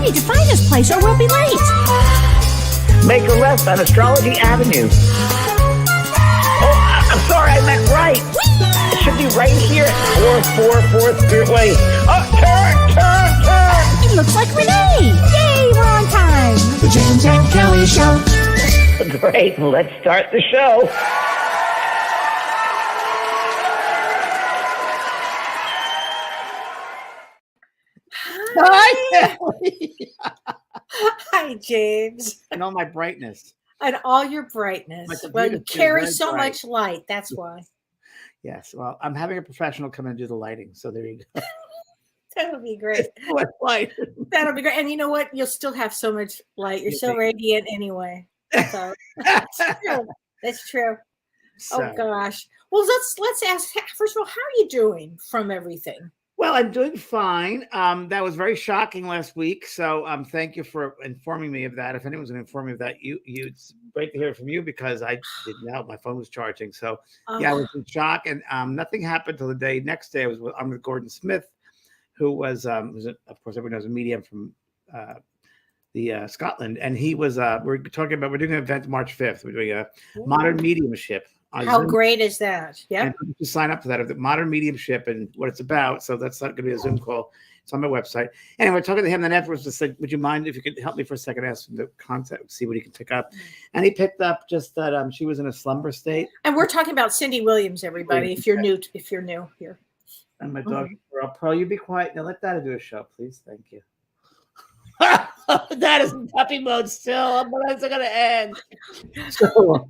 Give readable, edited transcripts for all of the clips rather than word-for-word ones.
need to find this place or we'll be late. Make a left on Astrology Avenue. Oh, I'm sorry, I meant right. It should be right here. 444 Spearway. Oh, turn. It looks like Renee. Yay, we're on time. The James and Kellee Show. Great, let's start the show. Hi, Kellee. Hi, James. And all my brightness. And all your brightness. Well, you carry so much light. That's why. Yes. Well, I'm having a professional come in and do the lighting. So there you go. That'll be great. What light? That'll be great. And you know what? You'll still have so much light. You're so radiant anyway. So that's true. That's true. So, oh gosh. Well, let's ask. First of all, how are you doing from everything? well, I'm doing fine. That was very shocking last week. So thank you for informing me of that. If anyone's going to inform me of that, it's great to hear from you because I didn't know my phone was charging. So yeah, I was in shock, and nothing happened till the next day. I'm with Gordon Smith, who was of course everyone knows a medium from the Scotland, and he was we're doing an event March 5th. We're doing a modern mediumship. How Zoom. great is that? Yeah. And you sign up for that of the modern mediumship and what it's about. So that's not going to be a Zoom call. It's on my website. Anyway, we're talking to him. Then afterwards, just said, "Would you mind if you could help me for a second? Ask him the contact, see what he can pick up." And he picked up just that she was in a slumber state. And we're talking about Cindy Williams, everybody. If you're new here. And my dog, Pearl, you be quiet. Now let Dada do a show, please. Thank you. That is in puppy mode still. But it's going to end. So,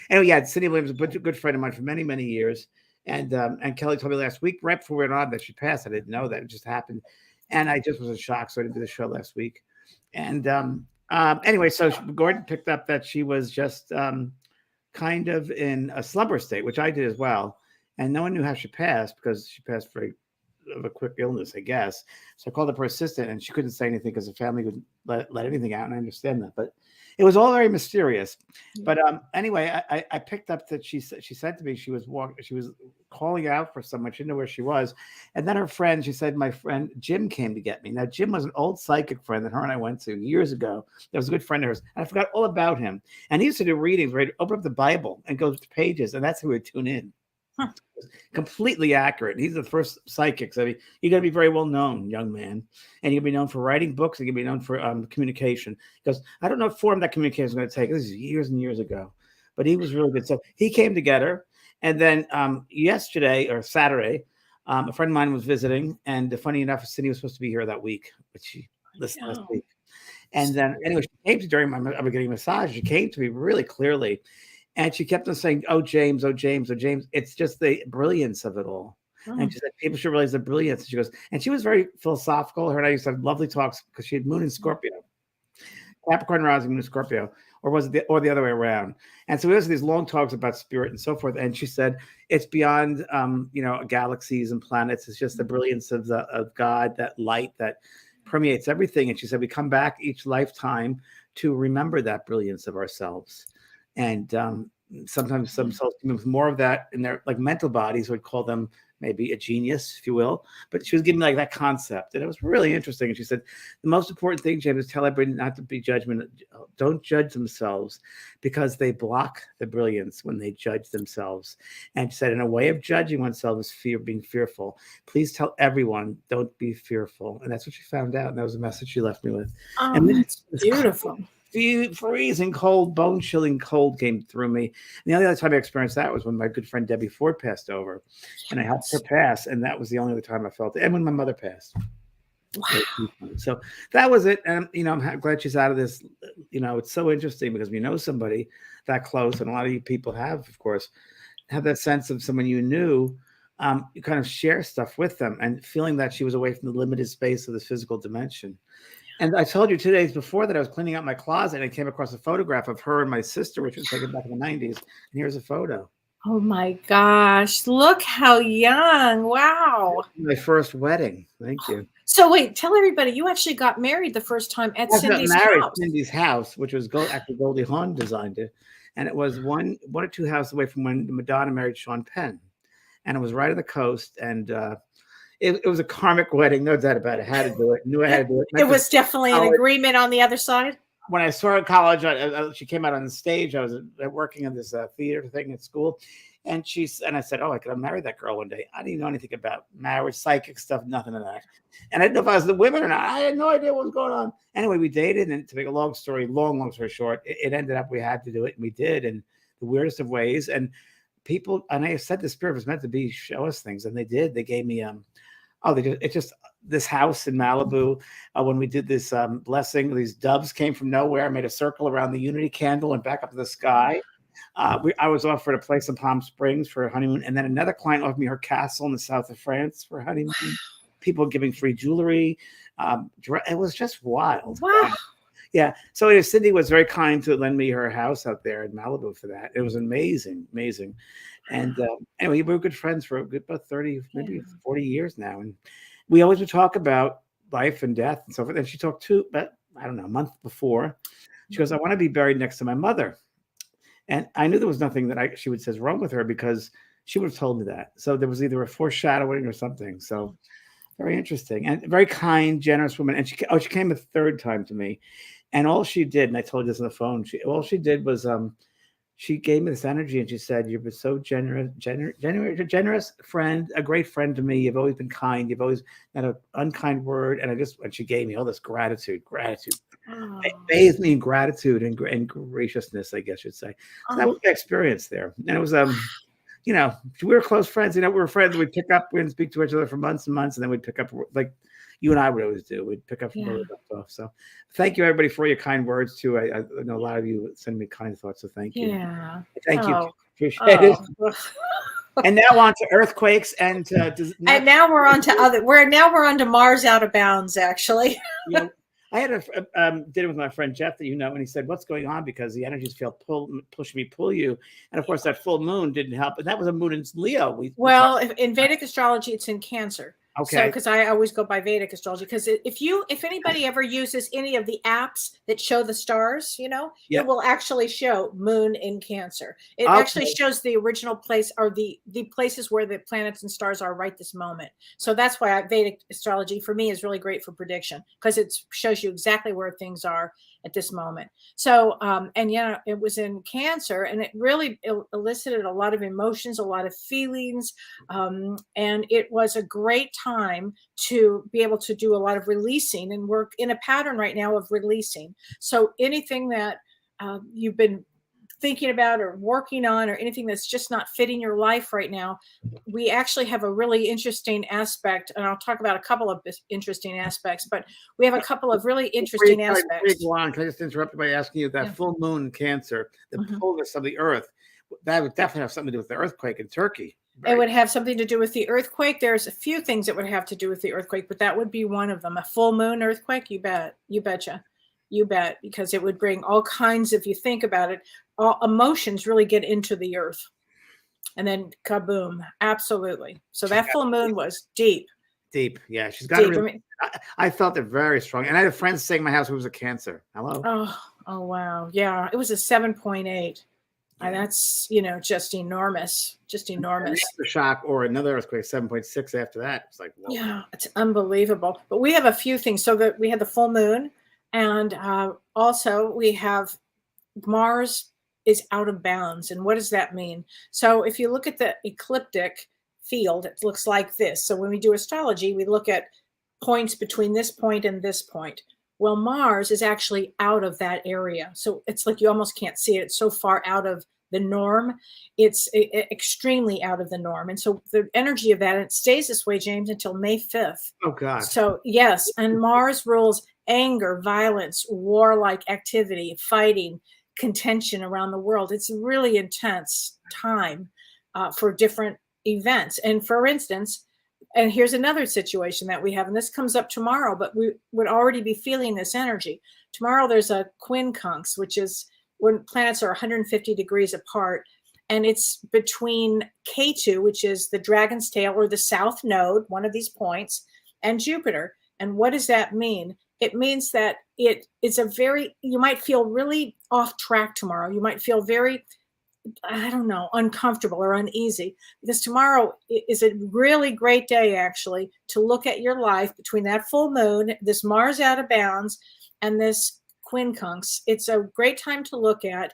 anyway, yeah, Cindy Williams, a good friend of mine for many, many years. And Kellee told me last week, right before we went on, that she passed. I didn't know that. It just happened. And I just was in shock, so I didn't do the show last week. And anyway, so Gordon picked up that she was just kind of in a slumber state, which I did as well. And no one knew how she passed because she passed of a quick illness, I guess. So I called up her assistant, and she couldn't say anything because the family would let anything out, and I understand that. But it was all very mysterious. But anyway, I picked up that she said to me she was calling out for someone. She didn't know where she was. And then her friend, she said, my friend Jim came to get me. Now, Jim was an old psychic friend that her and I went to years ago. That was a good friend of hers. And I forgot all about him. And he used to do readings, right? Open up the Bible and go to pages, and that's how we would tune in. Huh. Completely accurate. He's the first psychic. So you're going to be very well known, young man. And you're going to be known for writing books. And you're going to be known for communication. Because I don't know what form that communication is going to take. This is years and years ago. But he was really good. So he came to get her. And then yesterday or Saturday, a friend of mine was visiting. And funny enough, Cindy was supposed to be here that week. But she listened last week. And then anyway, she came to during I was getting a massage. She came to me really clearly. And she kept on saying, "Oh, James, oh, James, oh, James." It's just the brilliance of it all. Oh. And she said, people should realize the brilliance. And she goes, and she was very philosophical. Her and I used to have lovely talks because she had Moon in Scorpio, Capricorn rising, Moon in Scorpio, or was it the other way around? And so we had these long talks about spirit and so forth. And she said, it's beyond, galaxies and planets. It's just the brilliance of God, that light that permeates everything. And she said, we come back each lifetime to remember that brilliance of ourselves. And sometimes some souls come with more of that in their mental bodies would call them maybe a genius, if you will. But she was giving me that concept, and it was really interesting. And she said, the most important thing, James, is tell everybody not to be judgment. Don't judge themselves because they block the brilliance when they judge themselves. And she said, in a way of judging oneself is being fearful. Please tell everyone, don't be fearful. And that's what she found out. And that was the message she left me with. Oh, and that's beautiful. Freezing cold, bone-chilling cold came through me. And the only other time I experienced that was when my good friend Debbie Ford passed over. And I helped her pass, and that was the only other time I felt it. And when my mother passed. Wow. So that was it. And, I'm glad she's out of this. It's so interesting because we know somebody that close, and a lot of you people have, of course, have that sense of someone you knew. You kind of share stuff with them and feeling that she was away from the limited space of this physical dimension. And I told you 2 days before that I was cleaning out my closet and I came across a photograph of her and my sister, which was taken back in the 90s. And here's a photo. Oh my gosh. Look how young. Wow. My first wedding. Thank you. So wait, tell everybody you actually got married the first time at Cindy's house. Cindy's house, which was actually Goldie Hawn designed it. And it was one or two houses away from when Madonna married Sean Penn. And it was right on the coast. And it was a karmic wedding, no doubt about it. Had to do it. Knew I had to do it. It was definitely an agreement on the other side. When I saw her in college, she came out on the stage. I was working on this theater thing at school, and I said, "Oh, I could marry that girl one day." I didn't know anything about marriage, psychic stuff, nothing of that, and I didn't know if I was the women or not. I had no idea what was going on. Anyway, we dated, and to make a long story short, it ended up we had to do it, and we did, in the weirdest of ways. And people, and I said the spirit was meant to be show us things, and they did. They gave me this house in Malibu. When we did this blessing, these doves came from nowhere, made a circle around the unity candle and back up to the sky. I was offered a place in Palm Springs for a honeymoon, and then another client offered me her castle in the south of France for a honeymoon. Wow. People giving free jewelry. It was just wild. Wow. Yeah. So Cindy was very kind to lend me her house out there in Malibu for that. It was amazing. And anyway, we were good friends for about 30, maybe 40 years now. And we always would talk about life and death and so forth. And she talked but I don't know, a month before. She goes, "I want to be buried next to my mother." And I knew there was nothing that she would say is wrong with her, because she would have told me that. So there was either a foreshadowing or something. So very interesting and very kind, generous woman. And she came a third time to me. And all she did, and I told you this on the phone, all she did was she gave me this energy, and she said, "You've been so generous friend, a great friend to me. You've always been kind. You've always had an unkind word." And she gave me all this gratitude. Oh. It bathed me in gratitude and graciousness, I guess you'd say. So that was my experience there. And it was, we were close friends. We were friends. We'd pick up, we didn't speak to each other for months and months, and then we'd pick up like you and I would always do. We'd pick up from where we left off. So thank you, everybody, for your kind words, too. I know a lot of you send me kind thoughts, so thank you. Yeah. Thank you. Appreciate it. And now on to earthquakes and now we're on to Mars out of bounds, actually. I had a dinner with my friend Jeff that and he said, "What's going on?" Because the energies feel push me, pull you. And of course, that full moon didn't help. And that was a moon in Leo. In Vedic astrology, it's in Cancer. Okay. So, because I always go by Vedic astrology, because if anybody ever uses any of the apps that show the stars, it will actually show moon in Cancer. It actually shows the original place, or the places where the planets and stars are right this moment. So that's why Vedic astrology for me is really great for prediction, because it shows you exactly where things are at this moment. So, it was in Cancer, and it really elicited a lot of emotions, a lot of feelings, and it was a great time to be able to do a lot of releasing and work in a pattern right now of releasing. So anything that you've been thinking about or working on, or anything that's just not fitting your life right now, we actually have a really interesting aspect, and I'll talk about a couple of interesting aspects, but we have a couple of really interesting aspects. Can I just interrupt by asking you that full moon in Cancer, the pullness of the earth, that would definitely have something to do with the earthquake in Turkey. Right? It would have something to do with the earthquake. There's a few things that would have to do with the earthquake, but that would be one of them. A full moon earthquake, you betcha. You bet, because it would bring all kinds, if you think about it, all emotions really get into the earth. And then kaboom. Absolutely. So that full moon was deep. Deep. Yeah. She's got it. I felt it very strong. And I had a friend staying in my house who was a Cancer. Hello. Oh, wow. Yeah. It was a 7.8. And that's, just enormous. Just enormous. Another shock or another earthquake, 7.6 after that. It's like, whoa. Yeah, it's unbelievable. But we have a few things. So that we had the full moon. And also we have Mars is out of bounds. And what does that mean? So if you look at the ecliptic field, it looks like this. So when we do astrology, we look at points between this point and this point. Well, Mars is actually out of that area. So it's like you almost can't see it. It's so far out of the norm. It's extremely out of the norm. And so the energy of that, and it stays this way, James, until May 5th. Oh, God. So, yes. And Mars rules anger, violence, warlike activity, fighting, contention around the world. It's a really intense time for different events. And for instance, and here's another situation that we have, and this comes up tomorrow, but we would already be feeling this energy. Tomorrow there's a quincunx, which is when planets are 150 degrees apart, and it's between K2, which is the dragon's tail or the south node, one of these points, and Jupiter. And what does that mean? It means that you might feel really off track tomorrow. You might feel very I don't know, uncomfortable or uneasy, because tomorrow is a really great day, actually, to look at your life between that full moon, this Mars out of bounds, and this quincunx. It's a great time to look at,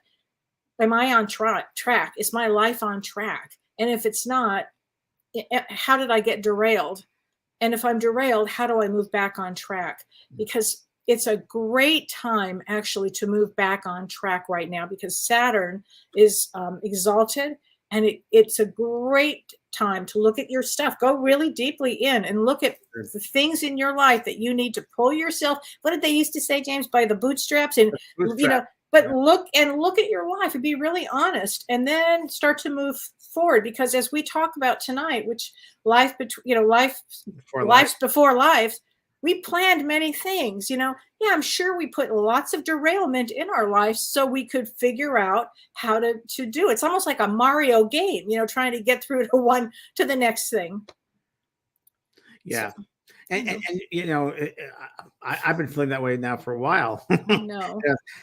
am I on track? Is my life on track? And if it's not, how did I get derailed? And if I'm derailed, how do I move back on track? Because it's a great time actually to move back on track right now, because Saturn is exalted, and it's a great time to look at your stuff. Go really deeply in and look at the things in your life that you need to pull yourself. What did they used to say, James? By the bootstraps. And but look at your life and be really honest, and then start to move forward. Because as we talk about tonight, which life before life, we planned many things, Yeah, I'm sure we put lots of derailment in our lives so we could figure out how to do it. It's almost like a Mario game, trying to get through to the next thing. Yeah. So, and I've been feeling that way now for a while. No.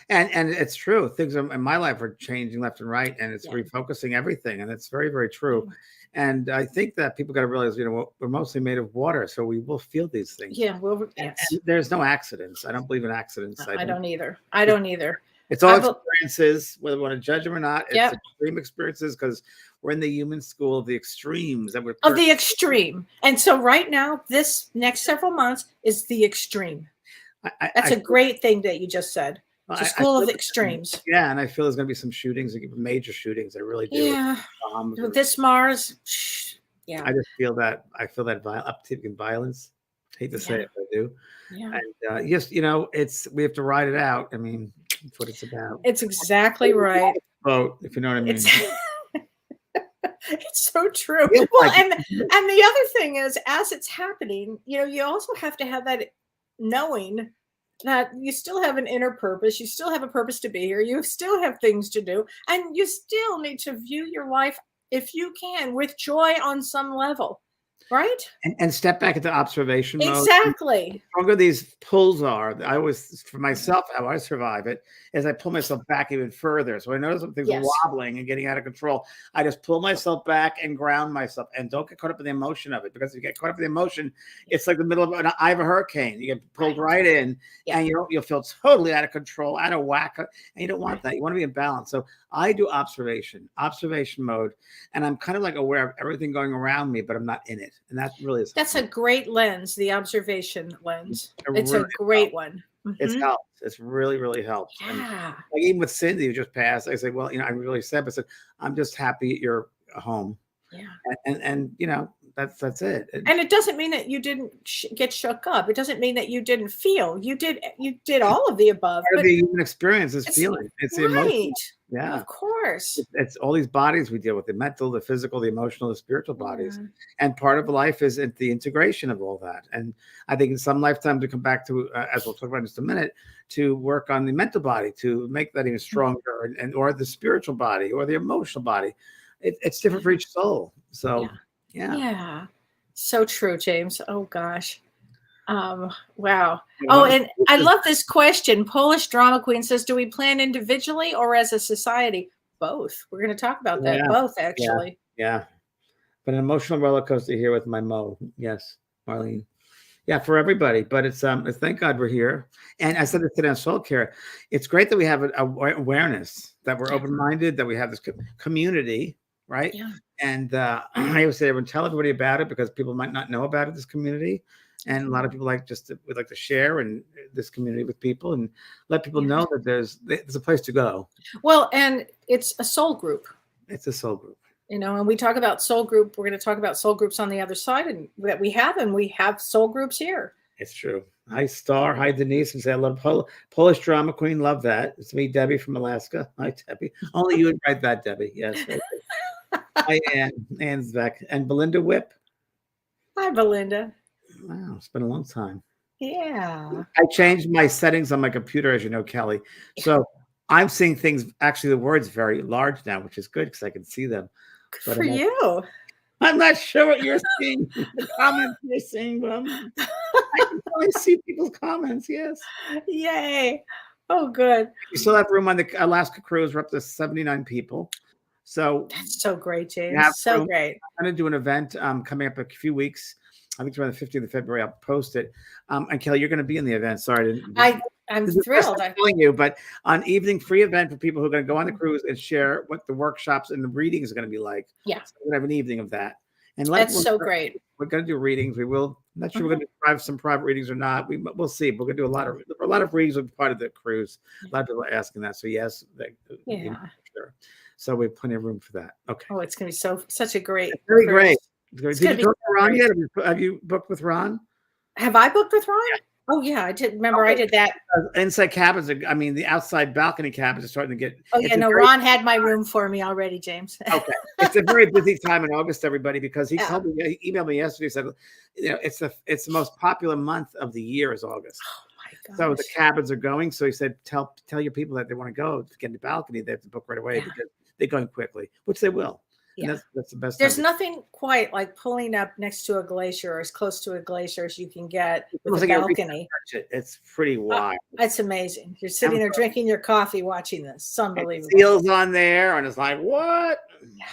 And it's true. Things in my life are changing left and right, and it's refocusing everything. And it's very, very true. And I think that people got to realize, we're mostly made of water, so we will feel these things. Yeah, well, yes. And there's no accidents. I don't believe in accidents. I don't either. I don't either. It's all experiences, whether we want to judge them or not. It's extreme experiences, because we're in the human school of the extremes. Of the extreme. And so right now, this next several months is the extreme. That's a great thing that you just said. It's a school of extremes. Yeah, and I feel there's going to be some shootings, major shootings. I really do. Yeah. This Mars. Yeah. I just feel that. I feel that uptick in violence. I hate to say it, but I do. Yeah. And we have to ride it out. I mean, that's what it's about. It's exactly right. Vote, if you know what I mean. It's so true. Well, and the other thing is, as it's happening, you also have to have that knowing that you still have an inner purpose. You still have a purpose to be here. You still have things to do. And you still need to view your life, if you can, with joy on some level. Right? And step back into observation mode. Exactly. The stronger these pulls are, I always, for myself, how I survive it is I pull myself back even further. So I notice something's wobbling and getting out of control. I just pull myself back and ground myself, and don't get caught up in the emotion of it, because if you get caught up in the emotion, it's like the middle of an eye of a hurricane. You get pulled right in, and you'll feel totally out of control, out of whack, and you don't want that. You want to be in balance. So I do observation mode, and I'm kind of like aware of everything going around me, but I'm not in it. And that really is. That's a great lens, the observation lens. It's really a great one. Mm-hmm. It's helped. It's really, really helped. Yeah. And like even with Cindy, who just passed, I say, well, I'm really sad, but I said, I'm just happy you're home. Yeah. And that's it. And it doesn't mean that you didn't get shook up. It doesn't mean that you didn't feel. You did all of the above. Part of the human experience is feeling. It's emotional. Yeah, of course. It's all these bodies we deal with: the mental, the physical, the emotional, the spiritual bodies. And part of life is the integration of all that. And I think in some lifetime to come back to, as we'll talk about in just a minute, to work on the mental body, to make that even stronger, or the spiritual body, or the emotional body. It's different for each soul. So. Yeah. So true, James. Oh gosh. Wow. Oh, and I love this question. Polish Drama Queen says, do we plan individually or as a society? Both. We're going to talk about that. Both, actually. Yeah. But an emotional roller coaster here with my Mo. Yes, Marlene. Yeah, for everybody. But it's thank God we're here. And I said this today on Soul Care. It's great that we have an awareness, that we're open-minded, that we have this community, right? Yeah. And I always say, everyone, tell everybody about it, because people might not know about it, this community. And a lot of people would like to share in this community with people, and let people know that there's a place to go. Well, and it's a soul group. It's a soul group. And we talk about soul group. We're going to talk about soul groups on the other side, and that we have soul groups here. It's true. Hi, Star. Hi, Denise. And say, I love Polish Drama Queen. Love that. It's me, Debbie from Alaska. Hi, Debbie. Only you would write that, Debbie. Yes. Hi, Ann. Ann's back. And Belinda Whip. Hi, Belinda. Wow, it's been a long time. Yeah. I changed my settings on my computer, as you know, Kelly. So I'm seeing things, actually the words very large now, which is good because I can see them. Good for you. I'm not sure what you're seeing. The comments you're seeing, but I can only see people's comments. Yes. Yay. Oh, good. We still have room on the Alaska cruise. We're up to 79 people. So that's so great, James. So room. great. I'm going to do an event coming up a few weeks. I think it's around the 15th of February. I'll post it. And Kelly, you're going to be in the event. Sorry, I'm thrilled. I'm telling you, but on evening free event for people who are going to go on the cruise and share what the workshops and the readings are going to be like. Yeah, so we're going to have an evening of that. And that's so great. We're going to do readings. We will. I'm not sure we're going to do some private readings or not. We'll see. We're going to do a lot of readings with part of the cruise. A lot of people are asking that. So yes, sure. So we have plenty of room for that. Okay. Oh, it's going to be such a great. It's really great. It's Did you talk to Ron yet? Have you booked with Ron? Have I booked with Ron? Yeah. Oh yeah, I did. Remember, I did that. Inside cabins. I mean, the outside balcony cabins are starting to get. Oh yeah, no. Ron had my room for me already, James. Okay, it's a very busy time in August, everybody, because he told me, he emailed me yesterday. Said, it's the most popular month of the year is August. Oh my gosh. So the cabins are going. So he said, tell your people that they want to go to get in the balcony. They have to book right away because they're going quickly, which they will. Yeah. And that's the best. There's nothing quite like pulling up next to a glacier or as close to a glacier as you can get with a balcony. It's pretty wild. It's amazing. You're sitting there drinking your coffee watching this. It's unbelievable. Seals on there, and it's like, what?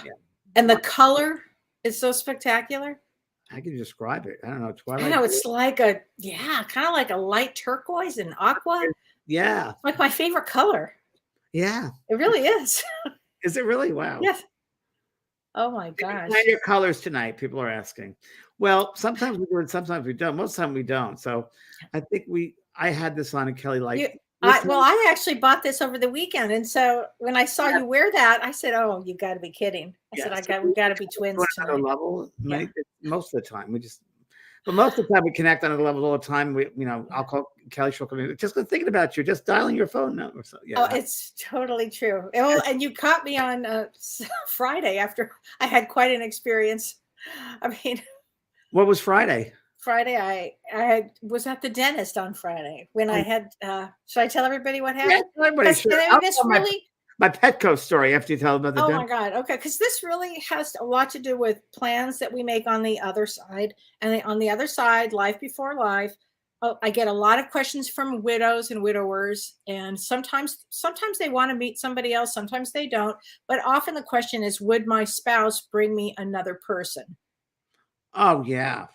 Yeah. And the color is so spectacular. How can you describe it? I don't know. Twilight. I know it's like kind of like a light turquoise and aqua. Yeah. Like my favorite color. Yeah. It really is. Is it really? Wow. Yes. Oh my gosh. Find your colors tonight, people are asking. Well, sometimes we do it, sometimes we don't. Most of the time we don't. So I think I had this on, and Kelly I actually bought this over the weekend. And so when I saw you wear that, I said, oh, you got to be kidding. I said, we got to be twins tonight. Level, most of the time. But most of the time we connect on other levels all the time. I'll call Kelly. She'll come in. Just thinking about you, just dialing your phone number. So, yeah. Oh, it's totally true. And you caught me on Friday after I had quite an experience. I mean, what was Friday? Friday, I was at the dentist on Friday when I had. Should I tell everybody what happened? Yeah, everybody should. My Petco story after you tell them about the my God. Okay. Because this really has a lot to do with plans that we make on the other side. And on the other side, life before life, I get a lot of questions from widows and widowers. And sometimes they want to meet somebody else. Sometimes they don't. But often the question is, would my spouse bring me another person? Oh, yeah.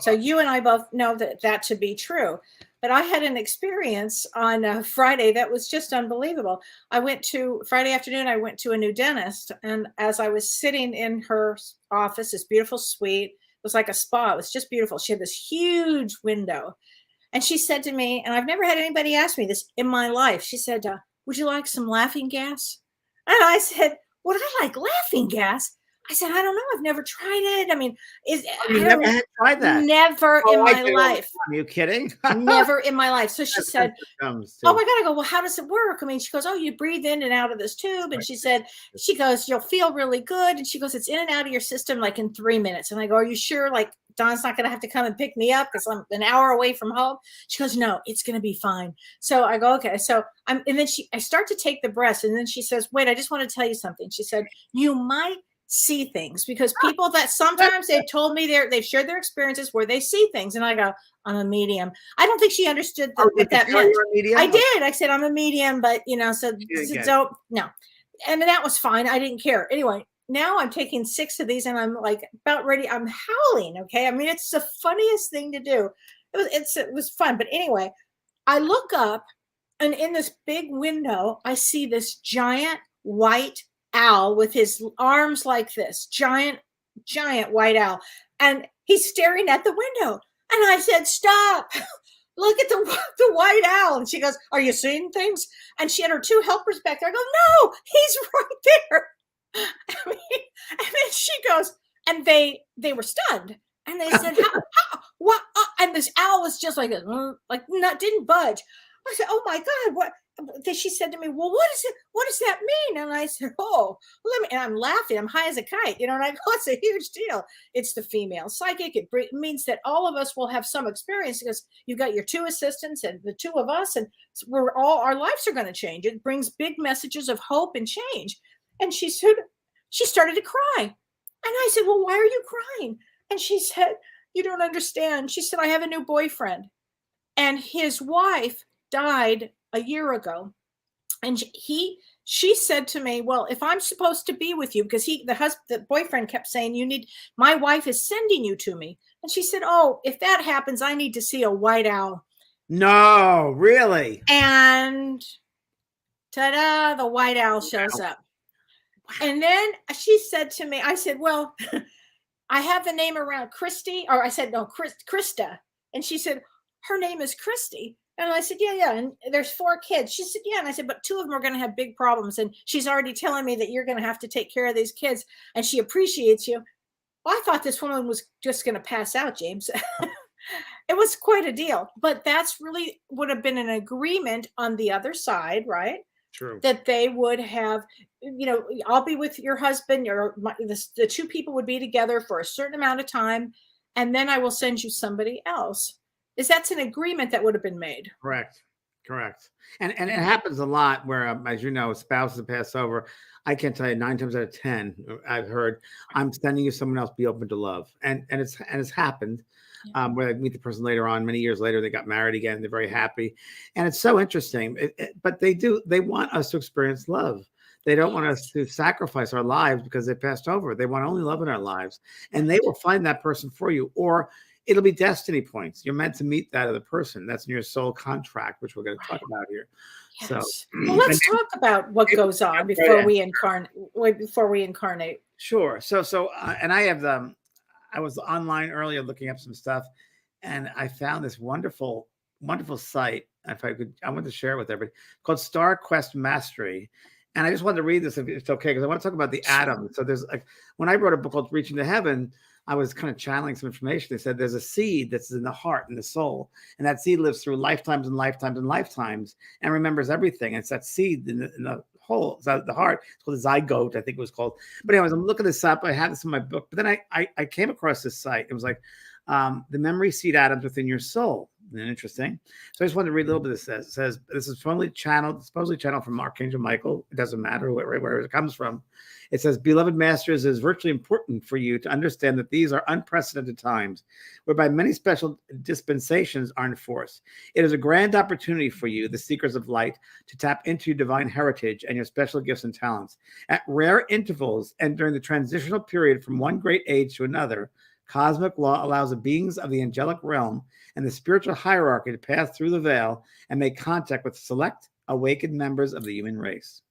So you and I both know that to be true. But I had an experience on Friday that was just unbelievable. Friday afternoon, I went to a new dentist. And as I was sitting in her office, this beautiful suite, it was like a spa. It was just beautiful. She had this huge window. And she said to me, and I've never had anybody ask me this in my life. She said, would you like some laughing gas? And I said, would I like laughing gas? I said, I don't know. I've never tried it. I mean, you never had tried that? Never in my life. Are you kidding? Never in my life. So she said, oh my God. I go, well, how does it work? I mean, she goes, oh, you breathe in and out of this tube. And she goes, you'll feel really good. And she goes, it's in and out of your system like in 3 minutes. And I go, are you sure? Like Don's not going to have to come and pick me up because I'm an hour away from home. She goes, no, it's going to be fine. So I go, okay. So and then I start to take the breaths. And then she says, wait, I just want to tell you something. She said, you might see things because people that sometimes they've told me they've shared their experiences where they see things. And I go, I'm a medium. I don't think she understood what that meant. I did. I said, I'm a medium, but so don't, no. And that was fine. I didn't care. Anyway, now I'm taking 6 of these and I'm like about ready. I'm howling. Okay. I mean, it's the funniest thing to do. It was fun. But anyway, I look up and in this big window, I see this giant white owl with his arms like this, giant white owl. And he's staring at the window. And I said, stop, look at the white owl. And she goes, are you seeing things? And she had her 2 helpers back there. I go, no, he's right there. And then she goes, and they were stunned. And they said, how what? And this owl was just like, didn't budge. I said, oh my God, what? Then she said to me, well, what is it? What does that mean? And I said, oh, and I'm laughing. I'm high as a kite, and I go, it's a huge deal. It's the female psychic. It means that all of us will have some experience because you've got your 2 assistants and the 2 of us, and our lives are going to change. It brings big messages of hope and change. And she started to cry. And I said, well, why are you crying? And she said, you don't understand. She said, I have a new boyfriend and his wife died a year ago. And she said to me, well, if I'm supposed to be with you, because the boyfriend kept saying, my wife is sending you to me. And she said, oh, if that happens, I need to see a white owl. No, really? And ta-da, the white owl shows up. And then she said to me, I said, well, I have the name around Christy, or I said, no, Krista. And she said, her name is Christy. And I said, yeah. And there's 4 kids. She said, yeah. And I said, but 2 of them are going to have big problems. And she's already telling me that you're going to have to take care of these kids. And she appreciates you. Well, I thought this woman was just going to pass out, James. It was quite a deal. But that's really would have been an agreement on the other side, right? True. That they would have, I'll be with your husband, the 2 people would be together for a certain amount of time. And then I will send you somebody else. That's an agreement that would have been made. Correct. And it happens a lot where, as you know, spouses pass over. I can't tell you 9 times out of 10, I've heard, I'm sending you someone else, be open to love. And it's happened. Where I meet the person later on, many years later, they got married again. They're very happy. And it's so interesting. But they want us to experience love. They don't want us to sacrifice our lives because they passed over. They want only love in our lives. And they will find that person for you. Or it'll be destiny points. You're meant to meet that other person. That's in your soul contract, which we're going to talk about here. Yes. So, well, let's talk about what goes on before we incarnate. Sure. So, and I have I was online earlier looking up some stuff, and I found this wonderful site. If I want to share it with everybody, called Star Quest Mastery. And I just wanted to read this if it's okay, because I want to talk about the atom. So there's when I wrote a book called Reaching to Heaven, I was kind of channeling some information. They said there's a seed that's in the heart and the soul, and that seed lives through lifetimes and lifetimes and lifetimes and remembers everything. And it's that seed in the whole, the heart. It's called a zygote, I think it was called. But anyways, I'm looking this up. I had this in my book, but then I came across this site. It was like the memory seed atoms within your soul. Isn't that interesting? So I just wanted to read a little bit of this. It says this is supposedly channeled from Archangel Michael. It doesn't matter where it comes from. It says, beloved masters, it is virtually important for you to understand that these are unprecedented times whereby many special dispensations are enforced. It is a grand opportunity for you, the seekers of light, to tap into your divine heritage and your special gifts and talents. At rare intervals and during the transitional period from one great age to another, cosmic law allows the beings of the angelic realm and the spiritual hierarchy to pass through the veil and make contact with select awakened members of the human race.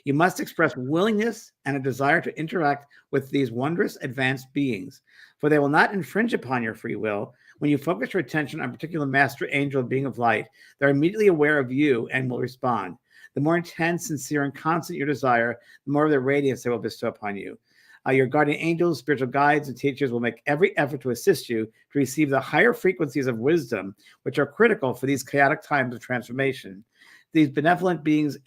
You must express willingness and a desire to interact with these wondrous advanced beings, for they will not infringe upon your free will. When you focus your attention on a particular master angel being of light, they're immediately aware of you and will respond. The more intense, sincere, and constant your desire, the more of their radiance they will bestow upon you. Your guardian angels, spiritual guides, and teachers will make every effort to assist you to receive the higher frequencies of wisdom, which are critical for these chaotic times of transformation. These benevolent beings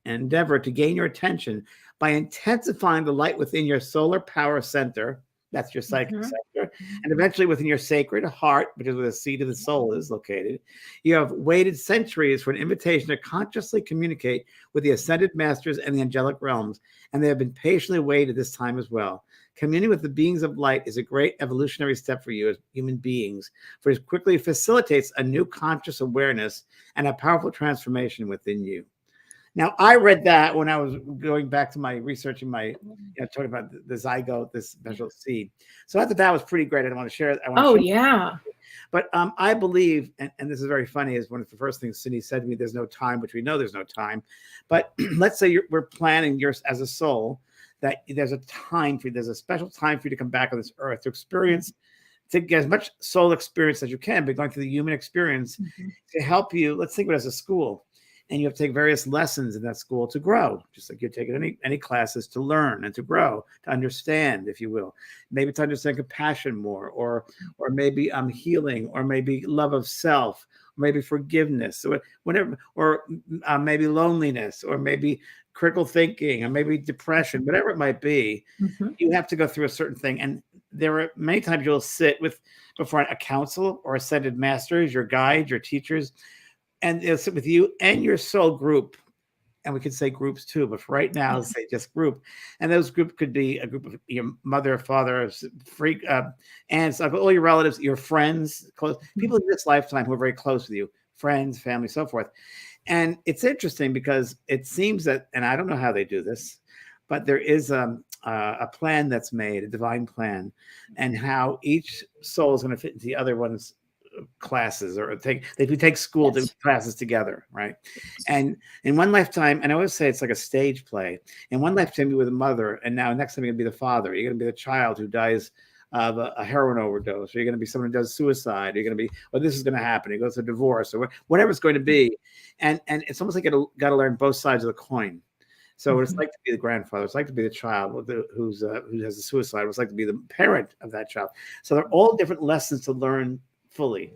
endeavor to gain your attention by intensifying the light within your solar power center. That's your psychic center. And eventually within your sacred heart, which is where the seat of the soul is located. You have waited centuries for an invitation to consciously communicate with the ascended masters and the angelic realms, and they have been patiently waited this time as well. Communing with the beings of light is a great evolutionary step for you as human beings, for it quickly facilitates a new conscious awareness and a powerful transformation within you. Now, I read that when I was going back to my researching talking about the zygote, this special seed. So I thought that was pretty great. I didn't want to share it. Yeah. But I believe, and this is very funny, is one of the first things Cindy said to me, there's no time, which we know there's no time. But let's say we're planning yours as a soul, that there's a time for you, there's a special time for you to come back on this earth to experience, to get as much soul experience as you can, but going through the human experience to help you. Let's think of it as a school. And you have to take various lessons in that school to grow, just like you're taking any classes to learn and to grow, to understand, if you will. Maybe to understand compassion more, or maybe healing, or maybe love of self, or maybe forgiveness, or whatever, or maybe loneliness, or maybe critical thinking, or maybe depression, whatever it might be. You have to go through a certain thing. And there are many times you'll sit before a council or ascended masters, your guides, your teachers, and they'll sit with you and your soul group. And we could say groups too, but for right now, let's say just group. And those group could be a group of your mother, father, aunts, all your relatives, your friends, close people in this lifetime who are very close with you, friends, family, so forth. And it's interesting because it seems that, and I don't know how they do this, but there is a plan that's made, a divine plan, and how each soul is going to fit into the other one's classes, or if we take school classes together, right? And in one lifetime, and I always say it's like a stage play. In one lifetime, you were the mother, and now next time you're going to be the father. You're going to be the child who dies of a heroin overdose, or you're going to be someone who does suicide. You're going to be, or this is going to happen. He goes to divorce, or whatever it's going to be. And it's almost like you got to learn both sides of the coin. So what it's like to be the grandfather, it's like to be the child who has a suicide. It's like to be the parent of that child. So they're all different lessons to learn fully.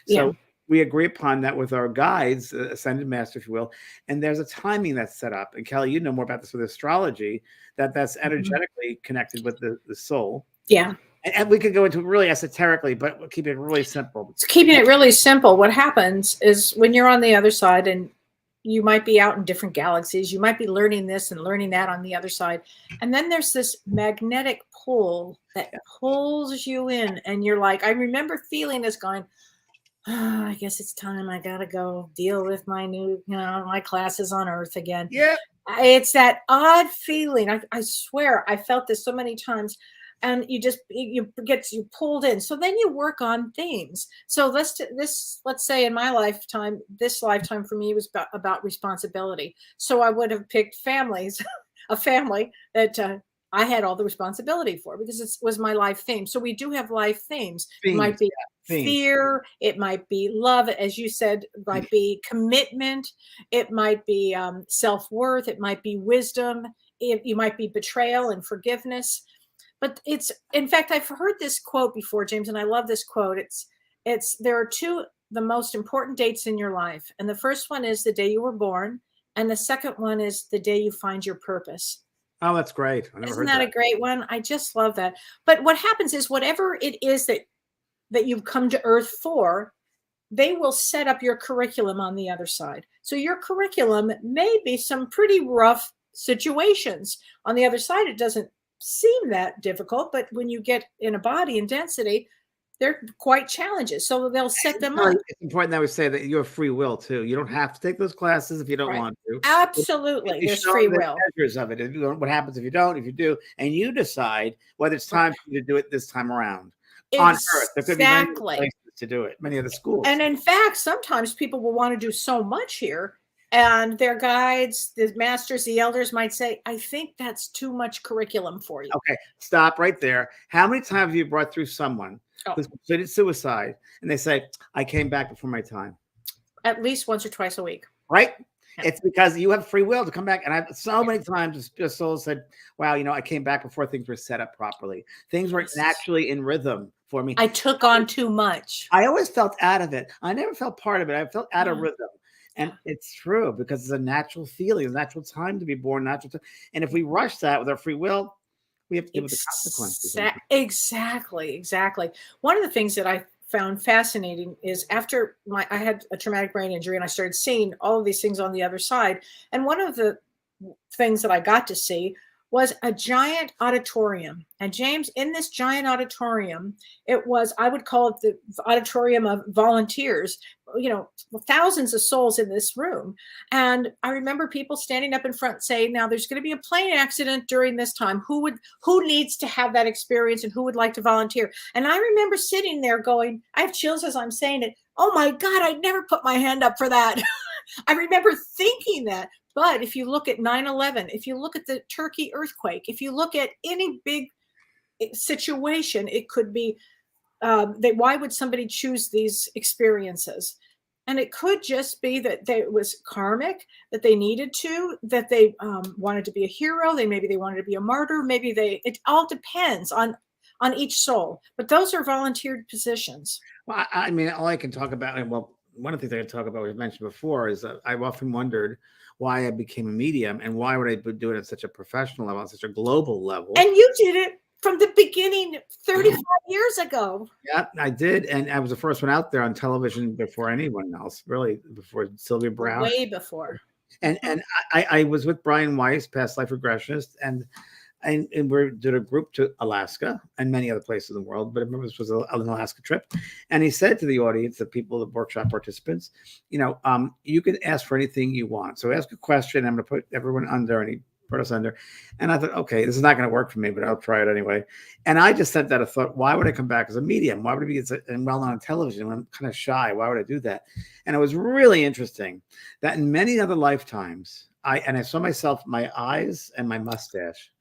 So we agree upon that with our guides, ascended master, if you will. And there's a timing that's set up. And Kellee, you know more about this with astrology, that's energetically connected with the soul. Yeah. And we could go into it really esoterically, but we'll keep it really simple. So keeping it really simple, what happens is when you're on the other side, and you might be out in different galaxies, you might be learning this and learning that on the other side. And then there's this magnetic pull that pulls you in. And you're like, I remember feeling this going, oh, I guess it's time. I got to go deal with my new, my classes on Earth again. Yeah. It's that odd feeling. I swear I felt this so many times. And you pulled in. So then you work on themes. So let's say in my lifetime, this lifetime for me was about responsibility. So I would have picked a family that I had all the responsibility for, because it was my life theme. So we do have life themes. It might be fear. It might be love. As you said, it might be commitment. It might be self-worth. It might be wisdom. You might be betrayal and forgiveness. But in fact, I've heard this quote before, James, and I love this quote. There are the most important dates in your life. And the first one is the day you were born. And the second one is the day you find your purpose. Oh, that's great. Isn't that a great one? I just love that. But what happens is whatever it is that you've come to Earth for, they will set up your curriculum on the other side. So your curriculum may be some pretty rough situations. On the other side, it doesn't seem that difficult, but when you get in a body and density, they're quite challenges. So they'll set them up. It's important that we say that you have free will too. You don't have to take those classes if you don't want to. Absolutely, there's free will. Measures of it. What happens if you don't? If you do, and you decide whether it's time for you to do it this time around on Earth. There could be many places to do it. Many of the schools. And in fact, sometimes people will want to do so much here. And their guides, the masters, the elders might say, I think that's too much curriculum for you. Okay, stop right there. How many times have you brought through someone who's completed suicide and they say, I came back before my time? At least once or twice a week. Right? Yeah. It's because you have free will to come back. And I've so many times just souls said, wow, I came back before things were set up properly. Things were naturally in rhythm for me. I took on too much. I always felt out of it. I never felt part of it. I felt out of rhythm. And it's true, because it's a natural feeling, a natural time to be born, natural time. And if we rush that with our free will, we have to deal with the consequences. Exactly. One of the things that I found fascinating is after I had a traumatic brain injury and I started seeing all of these things on the other side. And one of the things that I got to see was a giant auditorium. And James, in this giant auditorium, I would call it the auditorium of volunteers, thousands of souls in this room. And I remember people standing up in front saying, now there's going to be a plane accident during this time. Who needs to have that experience, and who would like to volunteer? And I remember sitting there going, I have chills as I'm saying it. Oh my God, I'd never put my hand up for that. I remember thinking that. But if you look at 9/11, if you look at the Turkey earthquake, if you look at any big situation, it could be, why would somebody choose these experiences? And it could just be that it was karmic, that they needed to, that they wanted to be a hero. Maybe they wanted to be a martyr. It all depends on each soul. But those are volunteered positions. Well, I mean, all I can talk about, one of the things I can talk about, we mentioned before, is I've often wondered why I became a medium, and why would I do it at such a professional level, on such a global level. And you did it from the beginning 35 years ago. Yeah, I did. And I was the first one out there on television before anyone else, really, before Sylvia Brown. Way before. And I was with Brian Weiss, past life regressionist, and and we did a group to Alaska and many other places in the world. But I remember this was an Alaska trip, and he said to the audience, the people, the workshop participants, you can ask for anything you want. So ask a question. I'm going to put everyone under, and he put us under. And I thought, okay, this is not going to work for me, but I'll try it anyway. And I just said that I thought, why would I come back as a medium? Why would I be well on television? I'm kind of shy. Why would I do that? And it was really interesting that in many other lifetimes, I saw myself, my eyes and my mustache,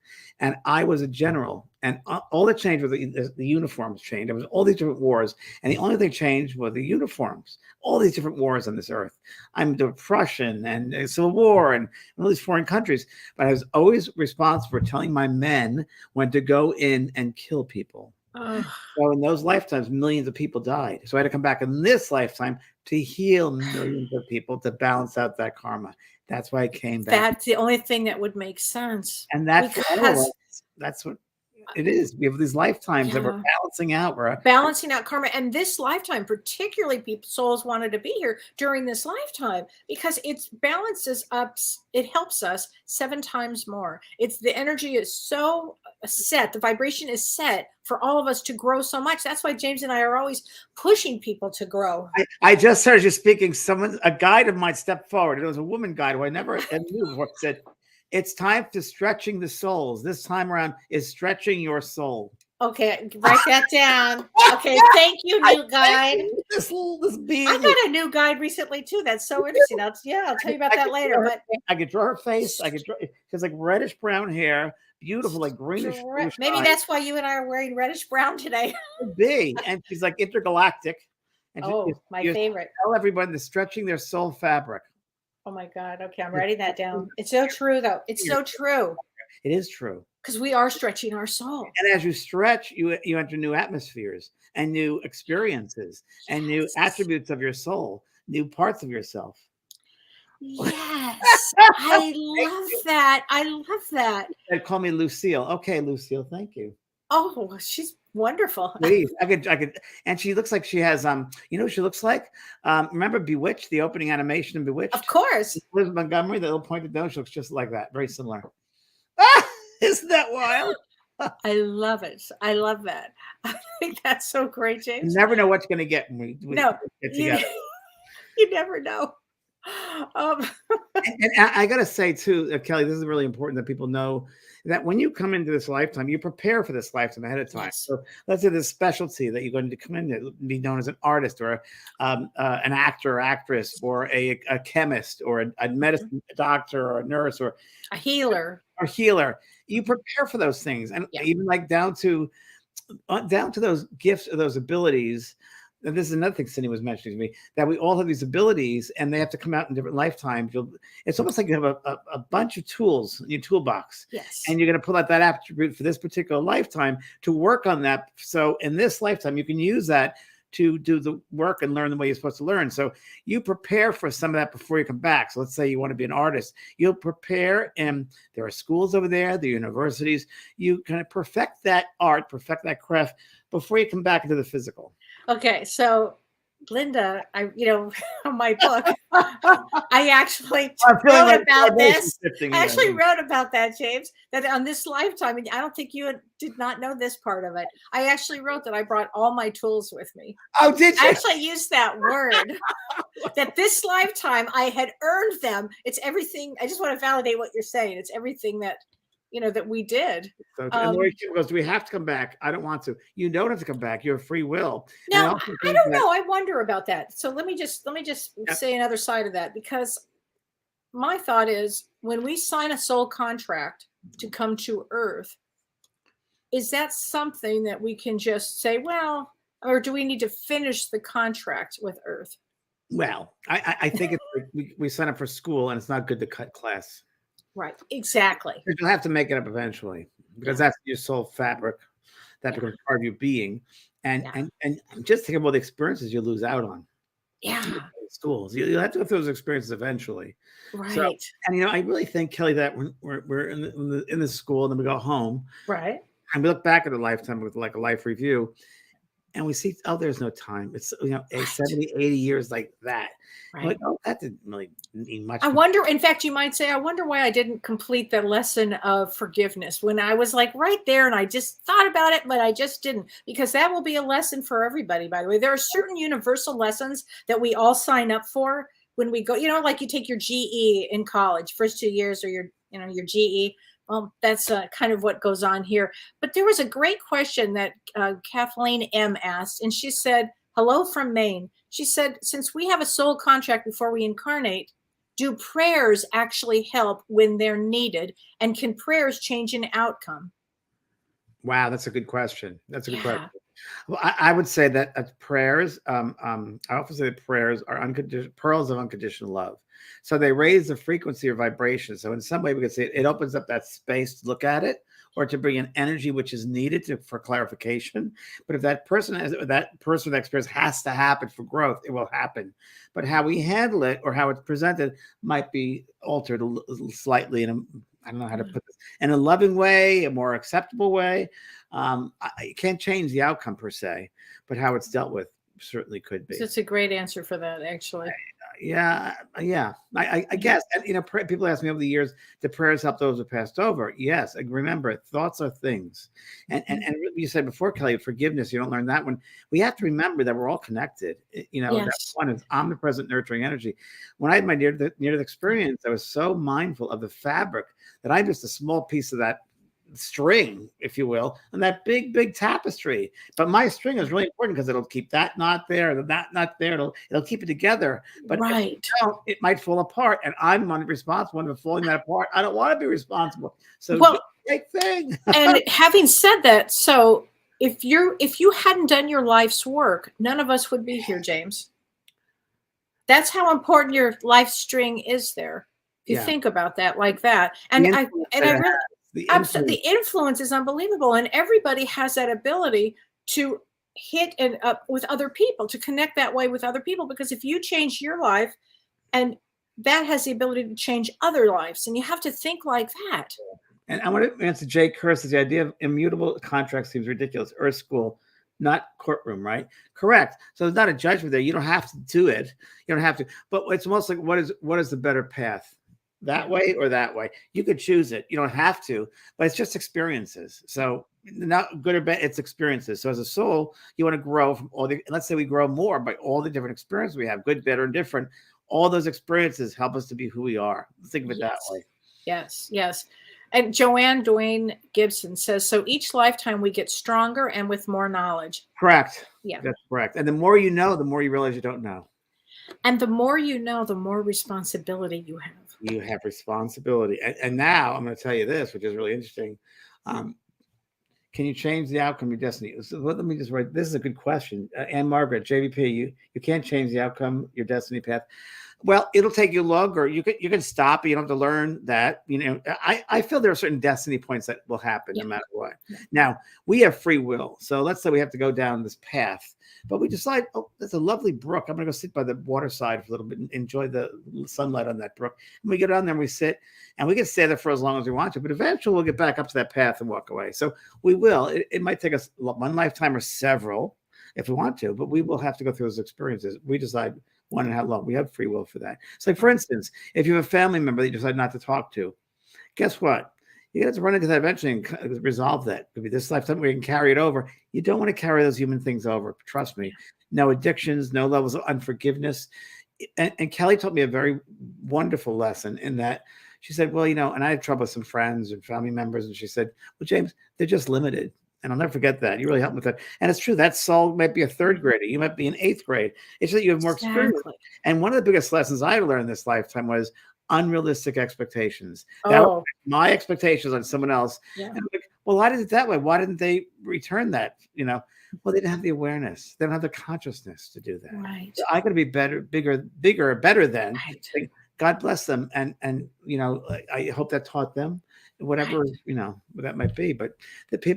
and I was a general, and all that changed was the uniforms changed. There was all these different wars, and the only thing changed were the uniforms. All these different wars on this earth. I'm the Prussian and the Civil War and all these foreign countries, but I was always responsible for telling my men when to go in and kill people. So in those lifetimes, millions of people died. So I had to come back in this lifetime to heal millions of people to balance out that karma. That's why I came back. That's the only thing that would make sense. And that's what it is. We have these lifetimes that we're balancing out. We're balancing out karma. And this lifetime, particularly souls wanted to be here during this lifetime because it balances up. It helps us 7 times more. The energy is so set. The vibration is set for all of us to grow so much. That's why James and I are always pushing people to grow. I just heard you speaking. A guide of mine stepped forward. It was a woman guide who I never knew before. Said, it's time to stretching the souls. This time around is stretching your soul. Okay, write that down. Okay, thank you, new guide. This being. I got a new guide recently too. That's so interesting. I'll tell you about that later. But I could draw her face. I could draw. She's like reddish brown hair, beautiful, like greenish. Maybe that's why you and I are wearing reddish brown today. Could be, and she's like intergalactic. And my favorite. Tell everybody they're stretching their soul fabric. Oh my God. Okay, I'm writing that down. It's so true, though. It's so true. It is true. Because we are stretching our soul. And as you stretch, you enter new atmospheres and new experiences and new attributes of your soul, new parts of yourself. Yes. I love that. I love that. They call me Lucille. Okay, Lucille, thank you. Oh, she's wonderful. Please, I could, and she looks like she has, what she looks like? Remember Bewitched, the opening animation in Bewitched? Of course. Liz Montgomery, the little pointed nose, she looks just like that, very similar. Isn't that wild? I love it. I love that. I think that's so great, James. You never know what you're going to get when we get together. You never know. And I got to say, too, Kellee, this is really important that people know that when you come into this lifetime, you prepare for this lifetime ahead of time. Yes. So let's say this specialty that you're going to come in to be known as an artist or an actor or actress or a chemist or a medicine doctor or a nurse or a healer. You prepare for those things, and even like down to those gifts or those abilities. And this is another thing Cindy was mentioning to me, that we all have these abilities and they have to come out in different lifetimes. It's almost like you have a bunch of tools in your toolbox. Yes. And you're going to pull out that attribute for this particular lifetime to work on that. So in this lifetime, you can use that to do the work and learn the way you're supposed to learn. So you prepare for some of that before you come back. So let's say you want to be an artist. You'll prepare, and there are schools over there, the universities. You kind of perfect that art, perfect that craft before you come back into the physical. Okay, so Linda, my book, I actually wrote about this. I actually wrote about that, James, that on this lifetime, and I don't think you did not know this part of it. I actually wrote that I brought all my tools with me. Oh, did you? I actually used that word, that this lifetime I had earned them. It's everything. I just want to validate what you're saying. It's everything that that we did. So, and Lori goes, do we have to come back? I don't want to. You don't have to come back. You have free will. No, I don't know. I wonder about that. So let me just say another side of that, because my thought is when we sign a soul contract to come to Earth, is that something that we can just say, well, or do we need to finish the contract with Earth? Well, I think it's like we sign up for school and it's not good to cut class. Right, exactly. You'll have to make it up eventually, because that's your soul fabric that becomes part of your being, and just think about the experiences you lose out on. Yeah, schools. You'll have to go through those experiences eventually. Right. So, and I really think, Kellee, that when we're in the school and then we go home, right, and we look back at a lifetime with like a life review, and we see, oh, there's no time. It's, 70, 80 years like that. Right. Like, oh, that didn't really mean much. I wonder, in fact, you might say, I wonder why I didn't complete the lesson of forgiveness when I was like right there and I just thought about it, but I just didn't, because that will be a lesson for everybody, by the way. There are certain universal lessons that we all sign up for when we go, like you take your GE in college, first 2 years, or your GE. Well, that's kind of what goes on here. But there was a great question that Kathleen M. asked, and she said, hello from Maine. She said, since we have a soul contract before we incarnate, do prayers actually help when they're needed? And can prayers change an outcome? Wow, that's a good question. That's a good question. Well, I would say that prayers, I often say that prayers are pearls of unconditional love. So they raise the frequency or vibration. So in some way we could say it opens up that space to look at it, or to bring in energy which is needed for clarification. But if that personal experience has to happen for growth, it will happen. But how we handle it or how it's presented might be altered slightly I don't know how to put this, in a loving way, a more acceptable way. I can't change the outcome per se, but how it's dealt with certainly could be. That's a great answer for that, actually. Yeah. I guess, and people ask me over the years, do prayers help those who passed over? Yes. Remember, thoughts are things, and you said before, Kellee, forgiveness. You don't learn that one. We have to remember that we're all connected. Yes. That one is omnipresent, nurturing energy. When I had my near-death experience, I was so mindful of the fabric that I'm just a small piece of that string, if you will, and that big tapestry. But my string is really important because it'll keep that knot there, that not there. It'll keep it together. But right, if don't, it might fall apart, and I'm responsible for falling that apart. I don't want to be responsible. So, great thing. And having said that, so if you hadn't done your life's work, none of us would be here, James. That's how important your life string is there. If you think about that like that, and I really. Absolutely, the influence is unbelievable, and everybody has that ability to hit and up with other people, to connect that way with other people. Because if you change your life, and that has the ability to change other lives, and you have to think like that. And I want to answer Jay Curse's the idea of immutable contracts seems ridiculous. Earth School, not courtroom, right? Correct. So there's not a judgment there. You don't have to do it. You don't have to. But it's almost like what is the better path? That way or that way. You could choose it. You don't have to, but it's just experiences. So not good or bad, it's experiences. So as a soul, you want to grow from let's say we grow more by all the different experiences we have, good, better, and different. All those experiences help us to be who we are. Think of it that way. Yes. And Joanne Dwayne Gibson says, so each lifetime we get stronger and with more knowledge. Correct. Yeah. That's correct. And the more you know, the more you realize you don't know. And the more you know, the more responsibility you have. You have responsibility. And now I'm going to tell you this, which is really interesting. Can you change the outcome of your destiny? So let me just write. This is a good question. Anne Margaret, JVP, you can't change the outcome, your destiny path. Well, it'll take you longer. You can stop. You don't have to learn that. I feel there are certain destiny points that will happen no matter what. Now, we have free will. So let's say we have to go down this path, but we decide, oh, there's a lovely brook. I'm going to go sit by the water side for a little bit and enjoy the sunlight on that brook. And we go down there and we sit, and we can stay there for as long as we want to, but eventually we'll get back up to that path and walk away. So we will. It might take us one lifetime or several if we want to, but we will have to go through those experiences. We decide when and how long. We have free will for that. So, for instance, if you have a family member that you decide not to talk to, guess what? You have to run into that eventually and resolve that. It could be this lifetime where you can carry it over. You don't want to carry those human things over. Trust me. No addictions, no levels of unforgiveness. And Kellee taught me a very wonderful lesson in that she said, well, and I had trouble with some friends and family members. And she said, well, James, they're just limited. And I'll never forget that. You really helped me with that. And it's true. That soul might be a third grader. You might be in eighth grade. It's that you have more experience. And one of the biggest lessons I learned this lifetime was unrealistic expectations. That was my expectations on someone else. Yeah. And I'm like, well, I did it that way. Why didn't they return that? Well, they didn't have the awareness. They don't have the consciousness to do that. Right. So I got to be better, bigger, better than. Right. Like, God bless them. And I hope that taught them. Whatever, what that might be, but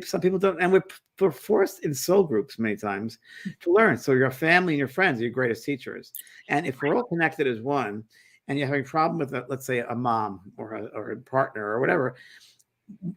some people don't, and we're forced in soul groups many times to learn. So your family and your friends are your greatest teachers. And if we're all connected as one, and you're having a problem with, let's say, a mom or a partner or whatever,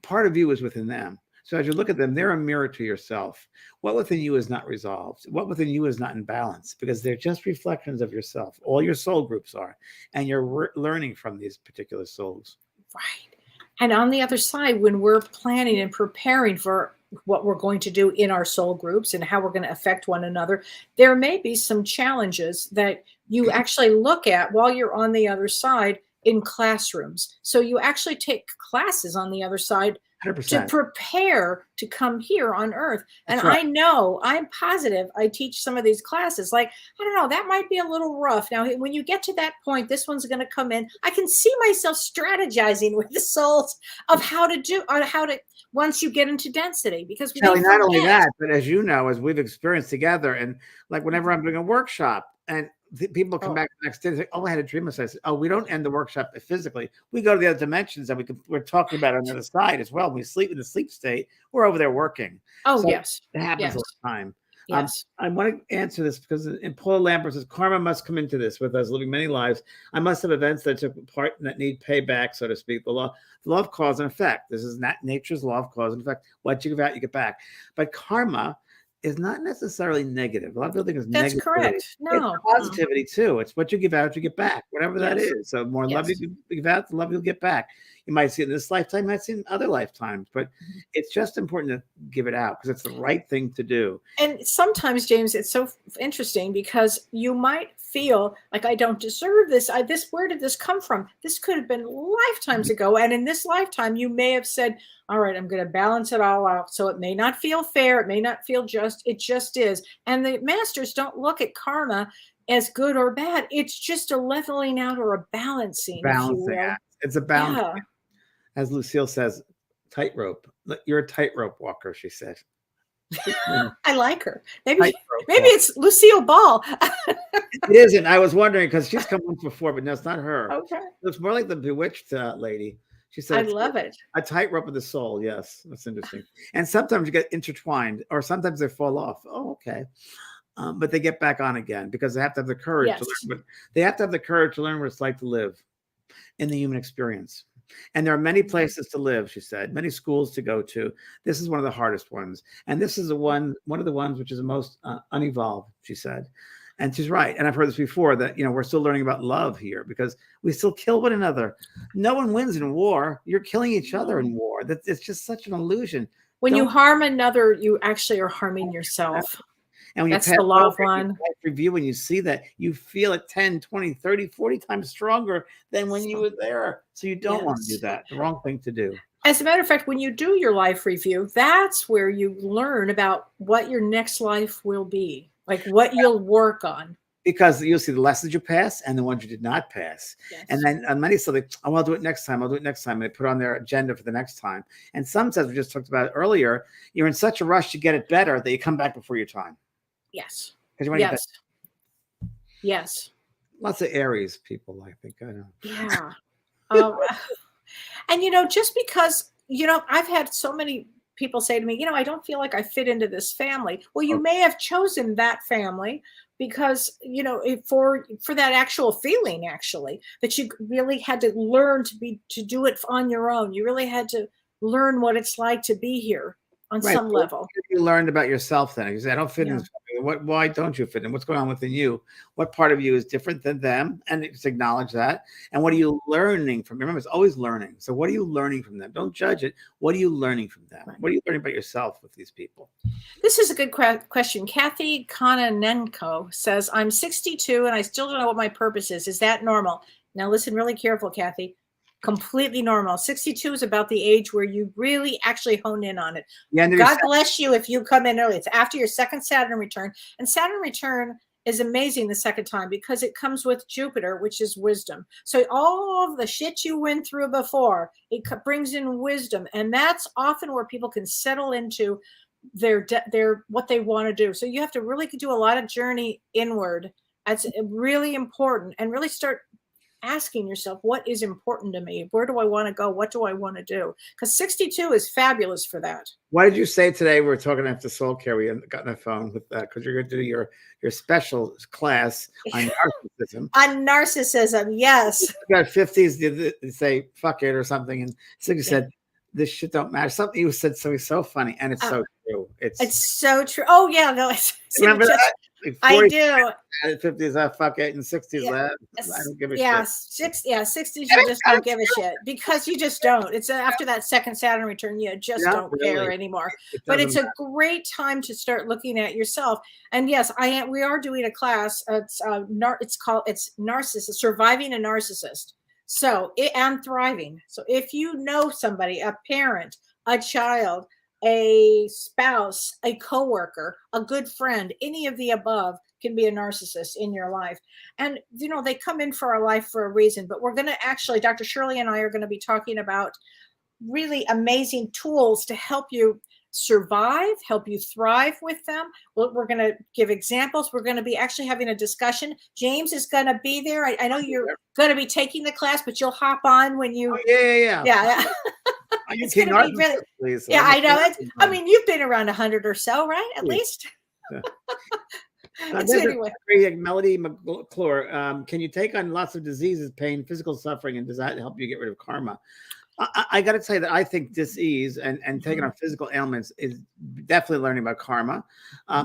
part of you is within them. So as you look at them, they're a mirror to yourself. What within you is not resolved? What within you is not in balance? Because they're just reflections of yourself. All your soul groups are. And you're learning from these particular souls. Right. And on the other side, when we're planning and preparing for what we're going to do in our soul groups and how we're going to affect one another, there may be some challenges that you actually look at while you're on the other side in classrooms. So you actually take classes on the other side 100%. to prepare to come here on earth. And That's right. I know, I'm positive I teach some of these classes. Like, I don't know, that might be a little rough. Now, when you get to that point, this one's going to come in. I can see myself strategizing with the souls of how to, once you get into density, because Kellee, not only that, but as you know, as we've experienced together, and like whenever I'm doing a workshop and people come back the next day and say, "Oh, I had a dream." I said, "Oh, we don't end the workshop physically. We go to the other dimensions, and we're talking about it on the other side as well. When we sleep in the sleep state, we're over there working." Oh, so yes, it happens all the time. Yes. I want to answer this because in Paula Lambert says, "Karma must come into this with us living many lives. I must have events that took part that need payback, so to speak. The law of cause and effect. This is not nature's law of cause and effect. What you give out, you get back. But karma is not necessarily negative. A lot of people think it's negative. That's correct. No. It's positivity too. It's what you give out, you get back, whatever that is. So more love you give out, the love you'll get back. You might see it in this lifetime, you might see it in other lifetimes, but it's just important to give it out because it's the right thing to do. And sometimes, James, it's so interesting because you might feel like, I don't deserve this. Where did this come from? This could have been lifetimes ago. And in this lifetime, you may have said, all right, I'm going to balance it all out. So it may not feel fair. It may not feel just. It just is. And the masters don't look at karma as good or bad. It's just a leveling out or a balancing. It's a balance. Yeah. As Lucille says, tightrope. You're a tightrope walker, she said. I like her. Maybe it's Lucille Ball. It isn't. I was wondering because she's come once before, but no, it's not her. Okay. It's more like the bewitched lady. She said, I love it. A tightrope of the soul. Yes, that's interesting. And sometimes you get intertwined, or sometimes they fall off. Oh, okay. But they get back on again because they have to have the courage to learn. But they have to have the courage to learn what it's like to live in the human experience. And there are many places to live, she said, many schools to go to. This is one of the hardest ones. And this is one of the ones which is the most unevolved, she said. And she's right. And I've heard this before that, we're still learning about love here because we still kill one another. No one wins in war. You're killing each other in war. It's just such an illusion. When you harm another, you actually are harming yourself. And when that's the law of one. Review, when you see that, you feel it 10, 20, 30, 40 times stronger than when you were there. So you don't want to do that. The wrong thing to do. As a matter of fact, when you do your life review, that's where you learn about what your next life will be, like what you'll work on. Because you'll see the lessons you pass and the ones you did not pass. Yes. And then many say, I'll do it next time. I'll do it next time. And they put on their agenda for the next time. And sometimes, we just talked about it earlier, you're in such a rush to get it better that you come back before your time. Yes. Yes. Yes. Lots of Aries people, I think. I know. Yeah. And, just because, I've had so many people say to me, I don't feel like I fit into this family. Well, you may have chosen that family because, for that actual feeling, actually, that you really had to learn to do it on your own. You really had to learn what it's like to be here on some level. What you learned about yourself then? You say, I don't fit in. Why don't you fit in? What's going on within you? What part of you is different than them? And just acknowledge that. And what are you learning from? Remember, it's always learning. So what are you learning from them? Don't judge it. What are you learning from them? What are you learning about yourself with these people? This is a good question. Kathy Kononenko says, I'm 62 and I still don't know what my purpose is. Is that normal? Now listen really careful, Kathy. Completely normal. 62 is about the age where you really actually hone in on it. God bless you if you come in early. It's after your second Saturn return. And Saturn return is amazing the second time because it comes with Jupiter, which is wisdom. So all of the shit you went through before, it brings in wisdom. And that's often where people can settle into their what they want to do. So you have to really do a lot of journey inward. That's really important. And really start asking yourself, what is important to me? Where do I want to go? What do I want to do? Because 62 is fabulous for that. What did you say today? We were talking after soul care. We got on the phone with that because you're going to do your special class on narcissism. On narcissism, yes. You got 50s to say fuck it or something, and so you said this shit don't matter. Something you said so funny, and it's so true. It's so true. Oh yeah, no, remember that? Like I do. 50s, fuck it, and 60s, I don't give a shit. 60s, you just don't give a shit because you just don't. It's after that second Saturn return, you just don't care anymore. But it's a great time to start looking at yourself. And yes, we are doing a class. It's narcissist, surviving a narcissist. So and thriving. So if you know somebody, a parent, a child, a spouse, a coworker, a good friend, any of the above can be a narcissist in your life. And, they come in for our life for a reason, but we're going to actually, Dr. Shirley and I are going to be talking about really amazing tools to help you survive, help you thrive with them. We're going to give examples. We're going to be actually having a discussion. James is going to be there. I know you're going to be taking the class, but you'll hop on when you. Yeah. It's going to be really, please. Yeah, I know. I mean, you've been around 100 or so, right? At least. Anyway. Melody McClure, can you take on lots of diseases, pain, physical suffering, and does that help you get rid of karma? I got to say that I think dis-ease and taking on physical ailments is definitely learning about karma,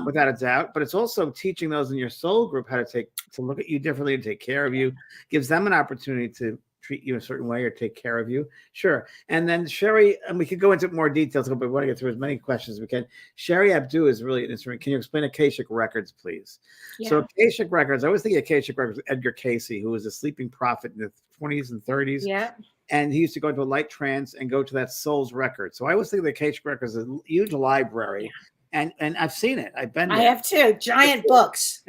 without a doubt. But it's also teaching those in your soul group how to look at you differently and take care of you. Gives them an opportunity to treat you a certain way or take care of you. Sure. And then Sherry, and we could go into more details, but we want to get through as many questions as we can. Sherry Abdu is really an instrument. Can you explain Akashic Records, please? Yeah. So Akashic Records, I always think of Akashic Records with Edgar Cayce, who was a sleeping prophet in the 20s and 30s. Yeah. And he used to go into a light trance and go to that soul's record. So I always think of the Akashic Records as a huge library. Yeah. And I've seen it. I've been there. I have too. Giant books.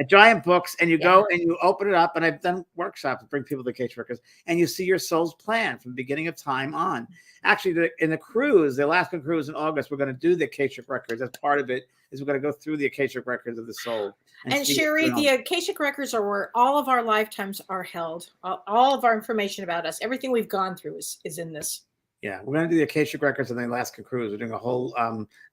And you go and you open it up. And I've done workshops to bring people to Akashic Records. And you see your soul's plan from the beginning of time on. Actually, in the cruise, the Alaskan cruise in August, we're going to do the Akashic Records. As part of it is we're going to go through the Akashic Records of the soul. And Sherry, the Akashic Records are where all of our lifetimes are held. All of our information about us, everything we've gone through is in this. Yeah, we're going to do the Akashic Records on the Alaska cruise. We're doing a whole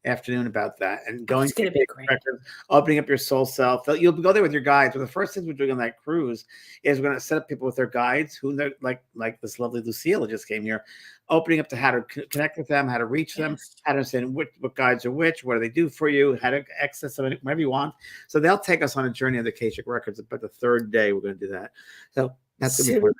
afternoon about that and going to the records, opening up your soul self. You'll go there with your guides. But the first things we're doing on that cruise is we're going to set up people with their guides who know, like this lovely Lucille who just came here, opening up to how to connect with them, how to reach them, how to understand what guides are which, what do they do for you, how to access them, whatever you want. So they'll take us on a journey of the Akashic Records. But the third day we're going to do that. So that's going to be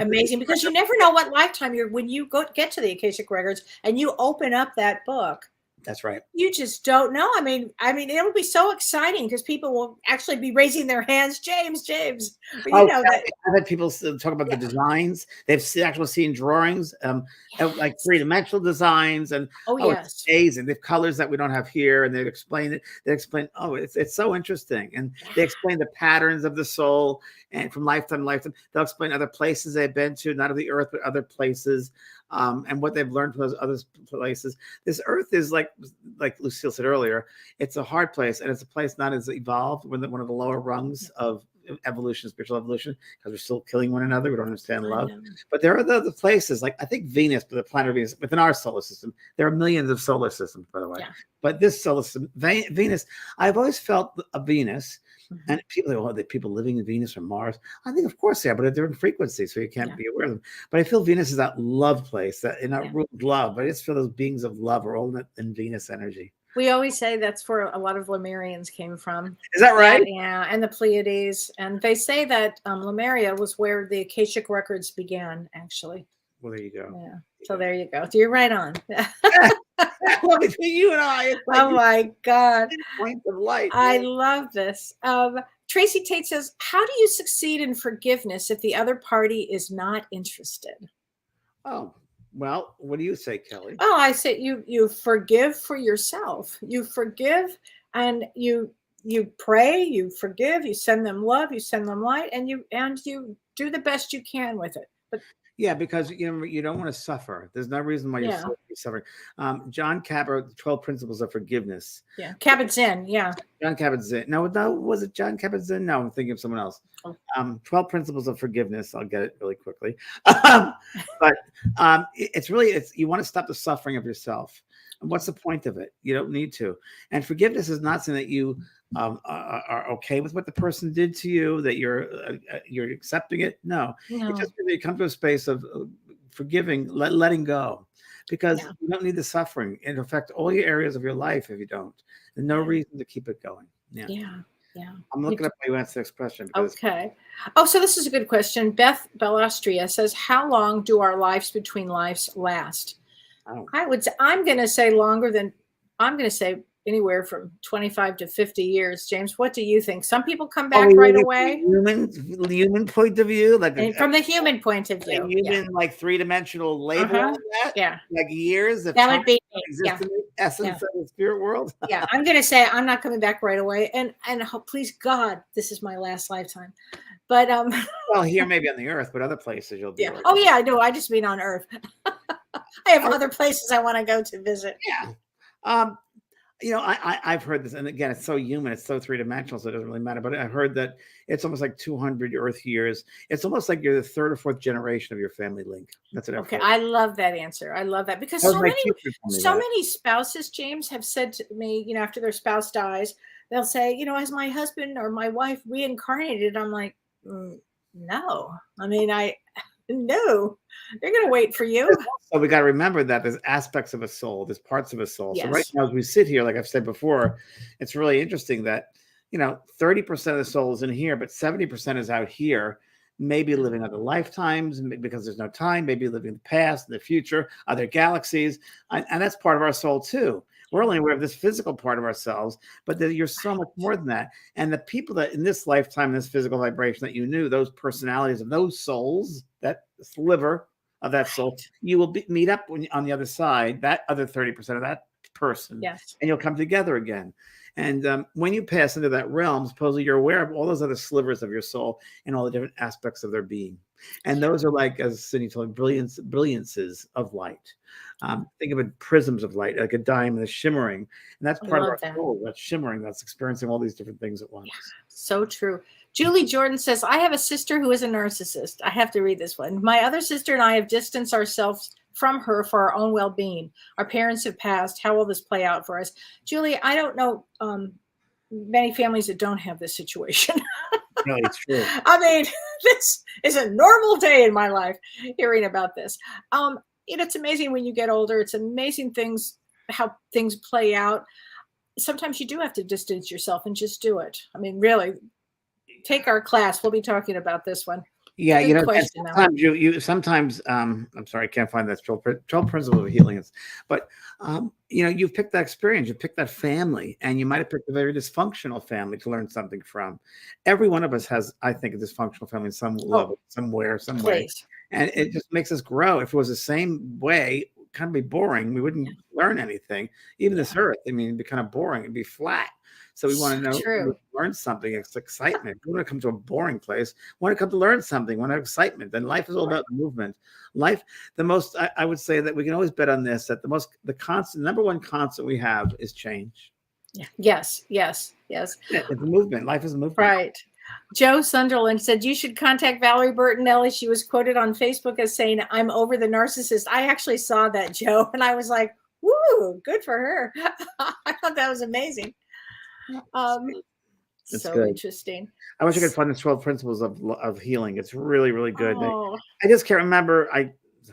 amazing, because you never know what lifetime when you get to the Akashic Records and you open up that book. That's right. You just don't know. I mean, it'll be so exciting because people will actually be raising their hands. James. But I've had people talk about the designs. They've actually seen drawings, like three-dimensional designs, and it's amazing. They have colors that we don't have here, and they explain it. They explain, it's so interesting, and they explain the patterns of the soul, and from lifetime to lifetime. They'll explain other places they've been to, not of the earth, but other places. And what they've learned from those other places. This earth is like Lucille said earlier, it's a hard place, and it's a place not as evolved. We're one of the lower rungs of evolution, spiritual evolution, because we're still killing one another. We don't understand love. But there are the places, like I think Venus, but the planet Venus, within our solar system, there are millions of solar systems, by the way. Yeah. But this solar system, Venus, I've always felt a Venus. And people say, the people living in Venus or Mars. I think, of course, they are, but at different frequencies, so you can't be aware of them. But I feel Venus is that love place, that in that ruled love. I just feel those beings of love are all in Venus energy. We always say that's where a lot of Lemurians came from. Is that right? Yeah, and the Pleiades. And they say that Lemuria was where the Akashic Records began, actually. Well, there you go. Yeah. So there you go. You're right on. Well, between you and I, it's like my God. Point of light. I love this. Tracy Tate says, how do you succeed in forgiveness if the other party is not interested? Oh, well, what do you say, Kelly? Oh, I say you forgive for yourself. You forgive and you pray, you forgive, you send them love, you send them light, and you do the best you can with it. But yeah, because you don't want to suffer. There's no reason why you're suffering. John Kabat, 12 Principles of Forgiveness. Yeah, Kabat-Zinn. Yeah. John Kabat-Zinn. No, was it John Kabat-Zinn? No, I'm thinking of someone else. 12 Principles of Forgiveness. I'll get it really quickly. But it's you want to stop the suffering of yourself. And what's the point of it? You don't need to. And forgiveness is not something that you are okay with what the person did to you, that you're accepting it. No. It just really come to a space of forgiving, letting go, because you don't need the suffering. It'll affect all your areas of your life if you don't. There's no reason to keep it going. Yeah. I'm looking up how you answer this question. Okay. Oh, so this is a good question. Beth Bellastria says, how long do our lives between lives last? I'm going to say anywhere from 25 to 50 years. James, what do you think? Some people come back right away. Human point of view, from the human point of view, like three-dimensional label on that, like years. That would be the essence of the spirit world. I'm going to say I'm not coming back right away, and please God, this is my last lifetime. But well, here maybe on the earth, but other places you'll be. Yeah. Oh yeah, I do. I just mean on Earth. I have other places I want to go to visit. Yeah. I've heard this, and again, it's so human, it's so three-dimensional, so it doesn't really matter. But I've heard that it's almost like 200 Earth years. It's almost like you're the third or fourth generation of your family link. That's it. Okay, I love that answer. I love that because so many spouses, James, have said to me, after their spouse dies, they'll say, has my husband or my wife reincarnated? I'm like, no. I mean, no, they're going to wait for you. So we got to remember that there's aspects of a soul, there's parts of a soul. Yes. So right now, as we sit here, like I've said before, it's really interesting that, 30% of the soul is in here, but 70% is out here, maybe living other lifetimes because there's no time, maybe living in the past, in the future, other galaxies. And that's part of our soul too. We're only aware of this physical part of ourselves, but you're so much more than that. And the people that in this lifetime, this physical vibration that you knew, those personalities of those souls, that sliver of that soul, you will meet up on the other side, that other 30% of that person. Yes. And you'll come together again. And when you pass into that realm, supposedly you're aware of all those other slivers of your soul and all the different aspects of their being. And those are like, as Cindy told me, brilliances of light. Think of it, prisms of light, like a diamond is shimmering. And that's part of our soul, that's shimmering, that's experiencing all these different things at once. Yeah, so true. Julie Jordan says, I have a sister who is a narcissist. I have to read this one. My other sister and I have distanced ourselves from her for our own well-being. Our parents have passed. How will this play out for us? Julie, I don't know many families that don't have this situation. No, it's true. I mean, this is a normal day in my life hearing about this. It's amazing when you get older. It's amazing how things play out. Sometimes you do have to distance yourself and just do it. I mean, really, take our class. We'll be talking about this one. Yeah, sometimes I'm sorry, I can't find that 12 principles of healing. But you've picked that experience, you picked that family, and you might have picked a very dysfunctional family to learn something from. Every one of us has, I think, a dysfunctional family in some level, somewhere, some way. And it just makes us grow. If it was the same way, kind of be boring. We wouldn't learn anything. Even this earth, I mean, it'd be kind of boring. It'd be flat. So we want to know, learn something. It's excitement. We want to come to a boring place. We want to come to learn something. We want to have excitement. And life is all about the movement. Life, I would say that we can always bet on this, that the number one constant we have is change. Yeah. Yes. It's a movement. Life is a movement. Right. Joe Sunderland said, you should contact Valerie Bertinelli. She was quoted on Facebook as saying, I'm over the narcissist. I actually saw that, Joe. And I was like, woo, good for her. I thought that was amazing. So good. Interesting. I wish I could find the 12 principles of healing. It's really, really good. I just can't remember.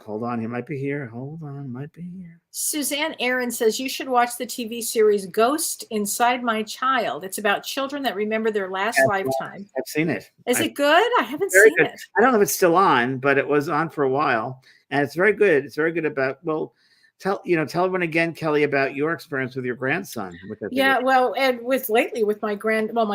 Hold on, he might be here. Hold on, might be here. Suzanne Aaron says you should watch the TV series Ghost Inside My Child. It's about children that remember their last lifetime. I've seen it. Is it good? I haven't seen it. I don't know if it's still on, but it was on for a while, and it's very good. It's very good about tell everyone again, Kellee, about your experience with your grandson. And with my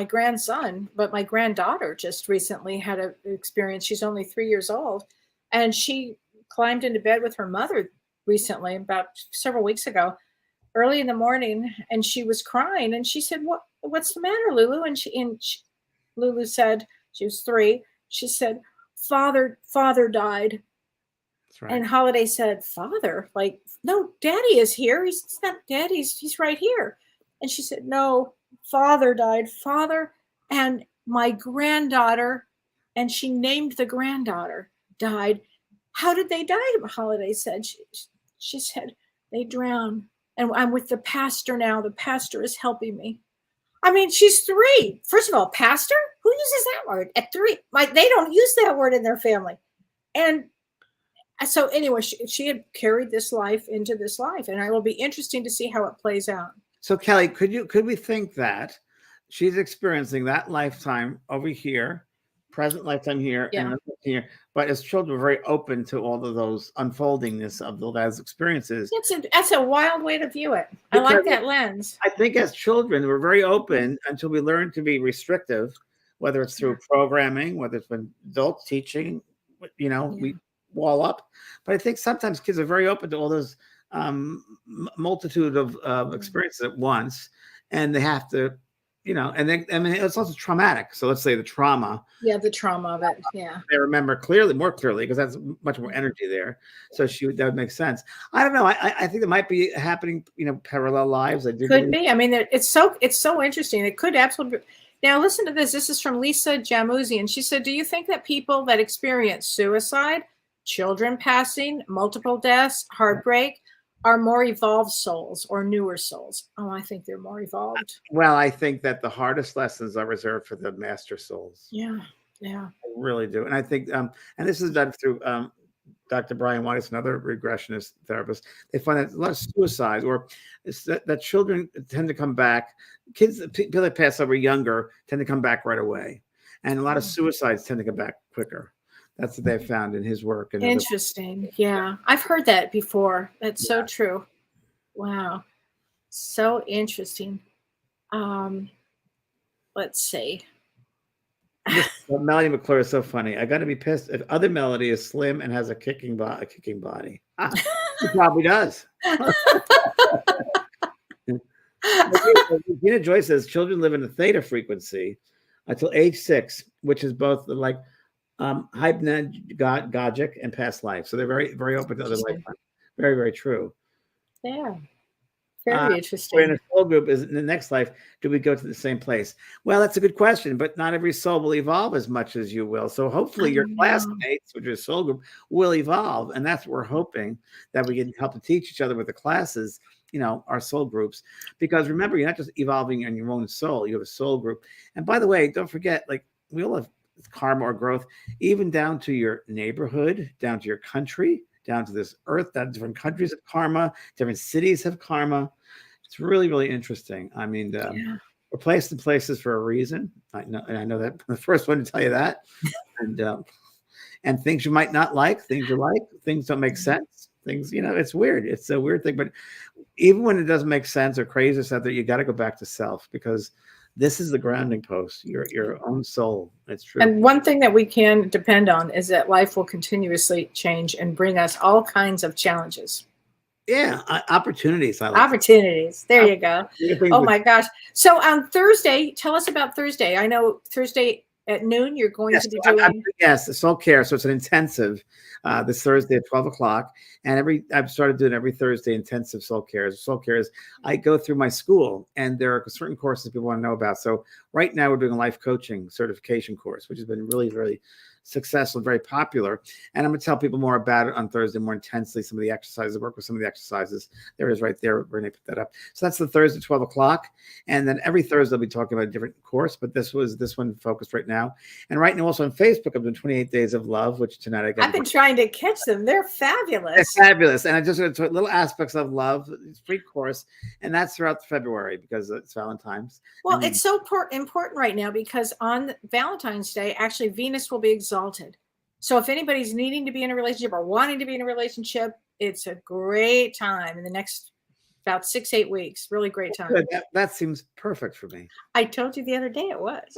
grandson, but my granddaughter just recently had an experience. She's only 3 years old, and she climbed into bed with her mother recently, about several weeks ago, early in the morning, and she was crying. And she said, "What's the matter, Lulu?" And Lulu said, she was 3. She said, "Father died." That's right. And Holiday said, "Father? Like, no, Daddy is here. He's not dead. He's right here." And she said, "No, Father died. Father and my granddaughter," and she named the granddaughter, "died." "How did they die?" Holiday said. She said, "They drowned. And I'm with the pastor now. The pastor is helping me." I mean, she's 3. First of all, pastor? Who uses that word at 3? They don't use that word in their family. And So anyway, she had carried this life into this life, and it will be interesting to see how it plays out. So Kellee, could we think that she's experiencing that lifetime over here, present lifetime here, and here, but as children, we're very open to all of those unfoldingness of those experiences. That's a wild way to view it. I like that lens. I think as children, we're very open until we learn to be restrictive, whether it's through programming, whether it's been adult teaching, we wall up. But I think sometimes kids are very open to all those multitude of experiences at once, and they have to, and then, I mean, it's also traumatic. So let's say the trauma. Yeah, the trauma of it. Yeah. They remember more clearly, because that's much more energy there. So that would make sense. I don't know. I think it might be happening, parallel lives. Could be. I mean, it's so interesting. It could absolutely be. Now, listen to this. This is from Lisa Jamuzzi, and she said, do you think that people that experience suicide, children passing, multiple deaths, heartbreak, are more evolved souls or newer souls? Oh, I think they're more evolved. Well, I think that the hardest lessons are reserved for the master souls. Yeah. I really do. And I think, and this is done through Dr. Brian Weiss, another regressionist therapist. They find that a lot of suicides, or that children tend to come back. People that pass over younger tend to come back right away. And a lot of suicides tend to come back quicker. That's what they've found in his work. And interesting. Yeah. I've heard that before. That's so true. Wow. So interesting. Let's see. Melody McClure is so funny. I got to be pissed if other Melody is slim and has a kicking body. He probably does. Gina Joy says children live in a theta frequency until age 6, which is both like hypnagogic and past life. So they're very, very open to other lifetimes. Very, very true. Yeah. Very interesting. We're in a soul group. Is in the next life, do we go to the same place? Well, that's a good question, but not every soul will evolve as much as you will. So hopefully your classmates, which is soul group, will evolve. And that's what we're hoping, that we can help to teach each other with the classes, our soul groups. Because remember, you're not just evolving in your own soul, you have a soul group. And by the way, don't forget, like, we all have karma or growth, even down to your neighborhood, down to your country, down to this earth. That different countries have karma, different cities have karma. It's really, really interesting. I mean, we're placed in places for a reason. I know that. I'm the first one to tell you that. And things you might not like, things you like, things don't make sense. Things, it's weird. It's a weird thing. But even when it doesn't make sense or crazy or something, you got to go back to self, because this is the grounding post, your own soul. It's true. And one thing that we can depend on is that life will continuously change and bring us all kinds of challenges. Yeah, opportunities. Opportunities. There you go. Oh my gosh. So on Thursday, tell us about Thursday. I know Thursday at noon you're going to be doing. Yes, the soul care. So it's an intensive this Thursday at 12 o'clock. And I've started doing every Thursday intensive soul care. Soul care is I go through my school, and there are certain courses people want to know about. So right now we're doing a life coaching certification course, which has been really, really successful, very popular. And I'm going to tell people more about it on Thursday, more intensely, some of the exercises, work with some of the exercises. There it is right there. We're going to put that up. So that's the Thursday, 12 o'clock. And then every Thursday I'll be talking about a different course, but this one focused right now. And right now also on Facebook, I'm doing 28 Days of Love, which tonight I've been trying to catch them. They're fabulous. They're fabulous. And I just want to talk little aspects of love. It's a free course. And that's throughout February because it's Valentine's. Well, it's so important right now because on Valentine's Day, actually Venus will be exalted. So if anybody's needing to be in a relationship or wanting to be in a relationship, it's a great time in the next about 6-8 weeks. Really great time. Good. That seems perfect for me. I told you the other day it was.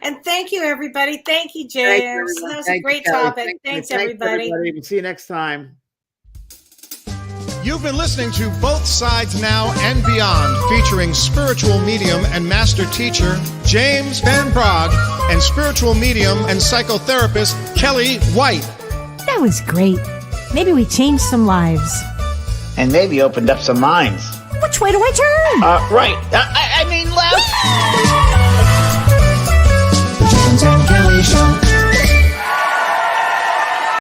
And thank you, everybody. Thank you, James. That was a great topic. Thanks, everybody. We'll see you next time. You've been listening to Both Sides Now and Beyond, featuring spiritual medium and master teacher James Van Praagh and spiritual medium and psychotherapist Kellee White. That was great. Maybe we changed some lives. And maybe opened up some minds. Which way do I turn? Right. I mean,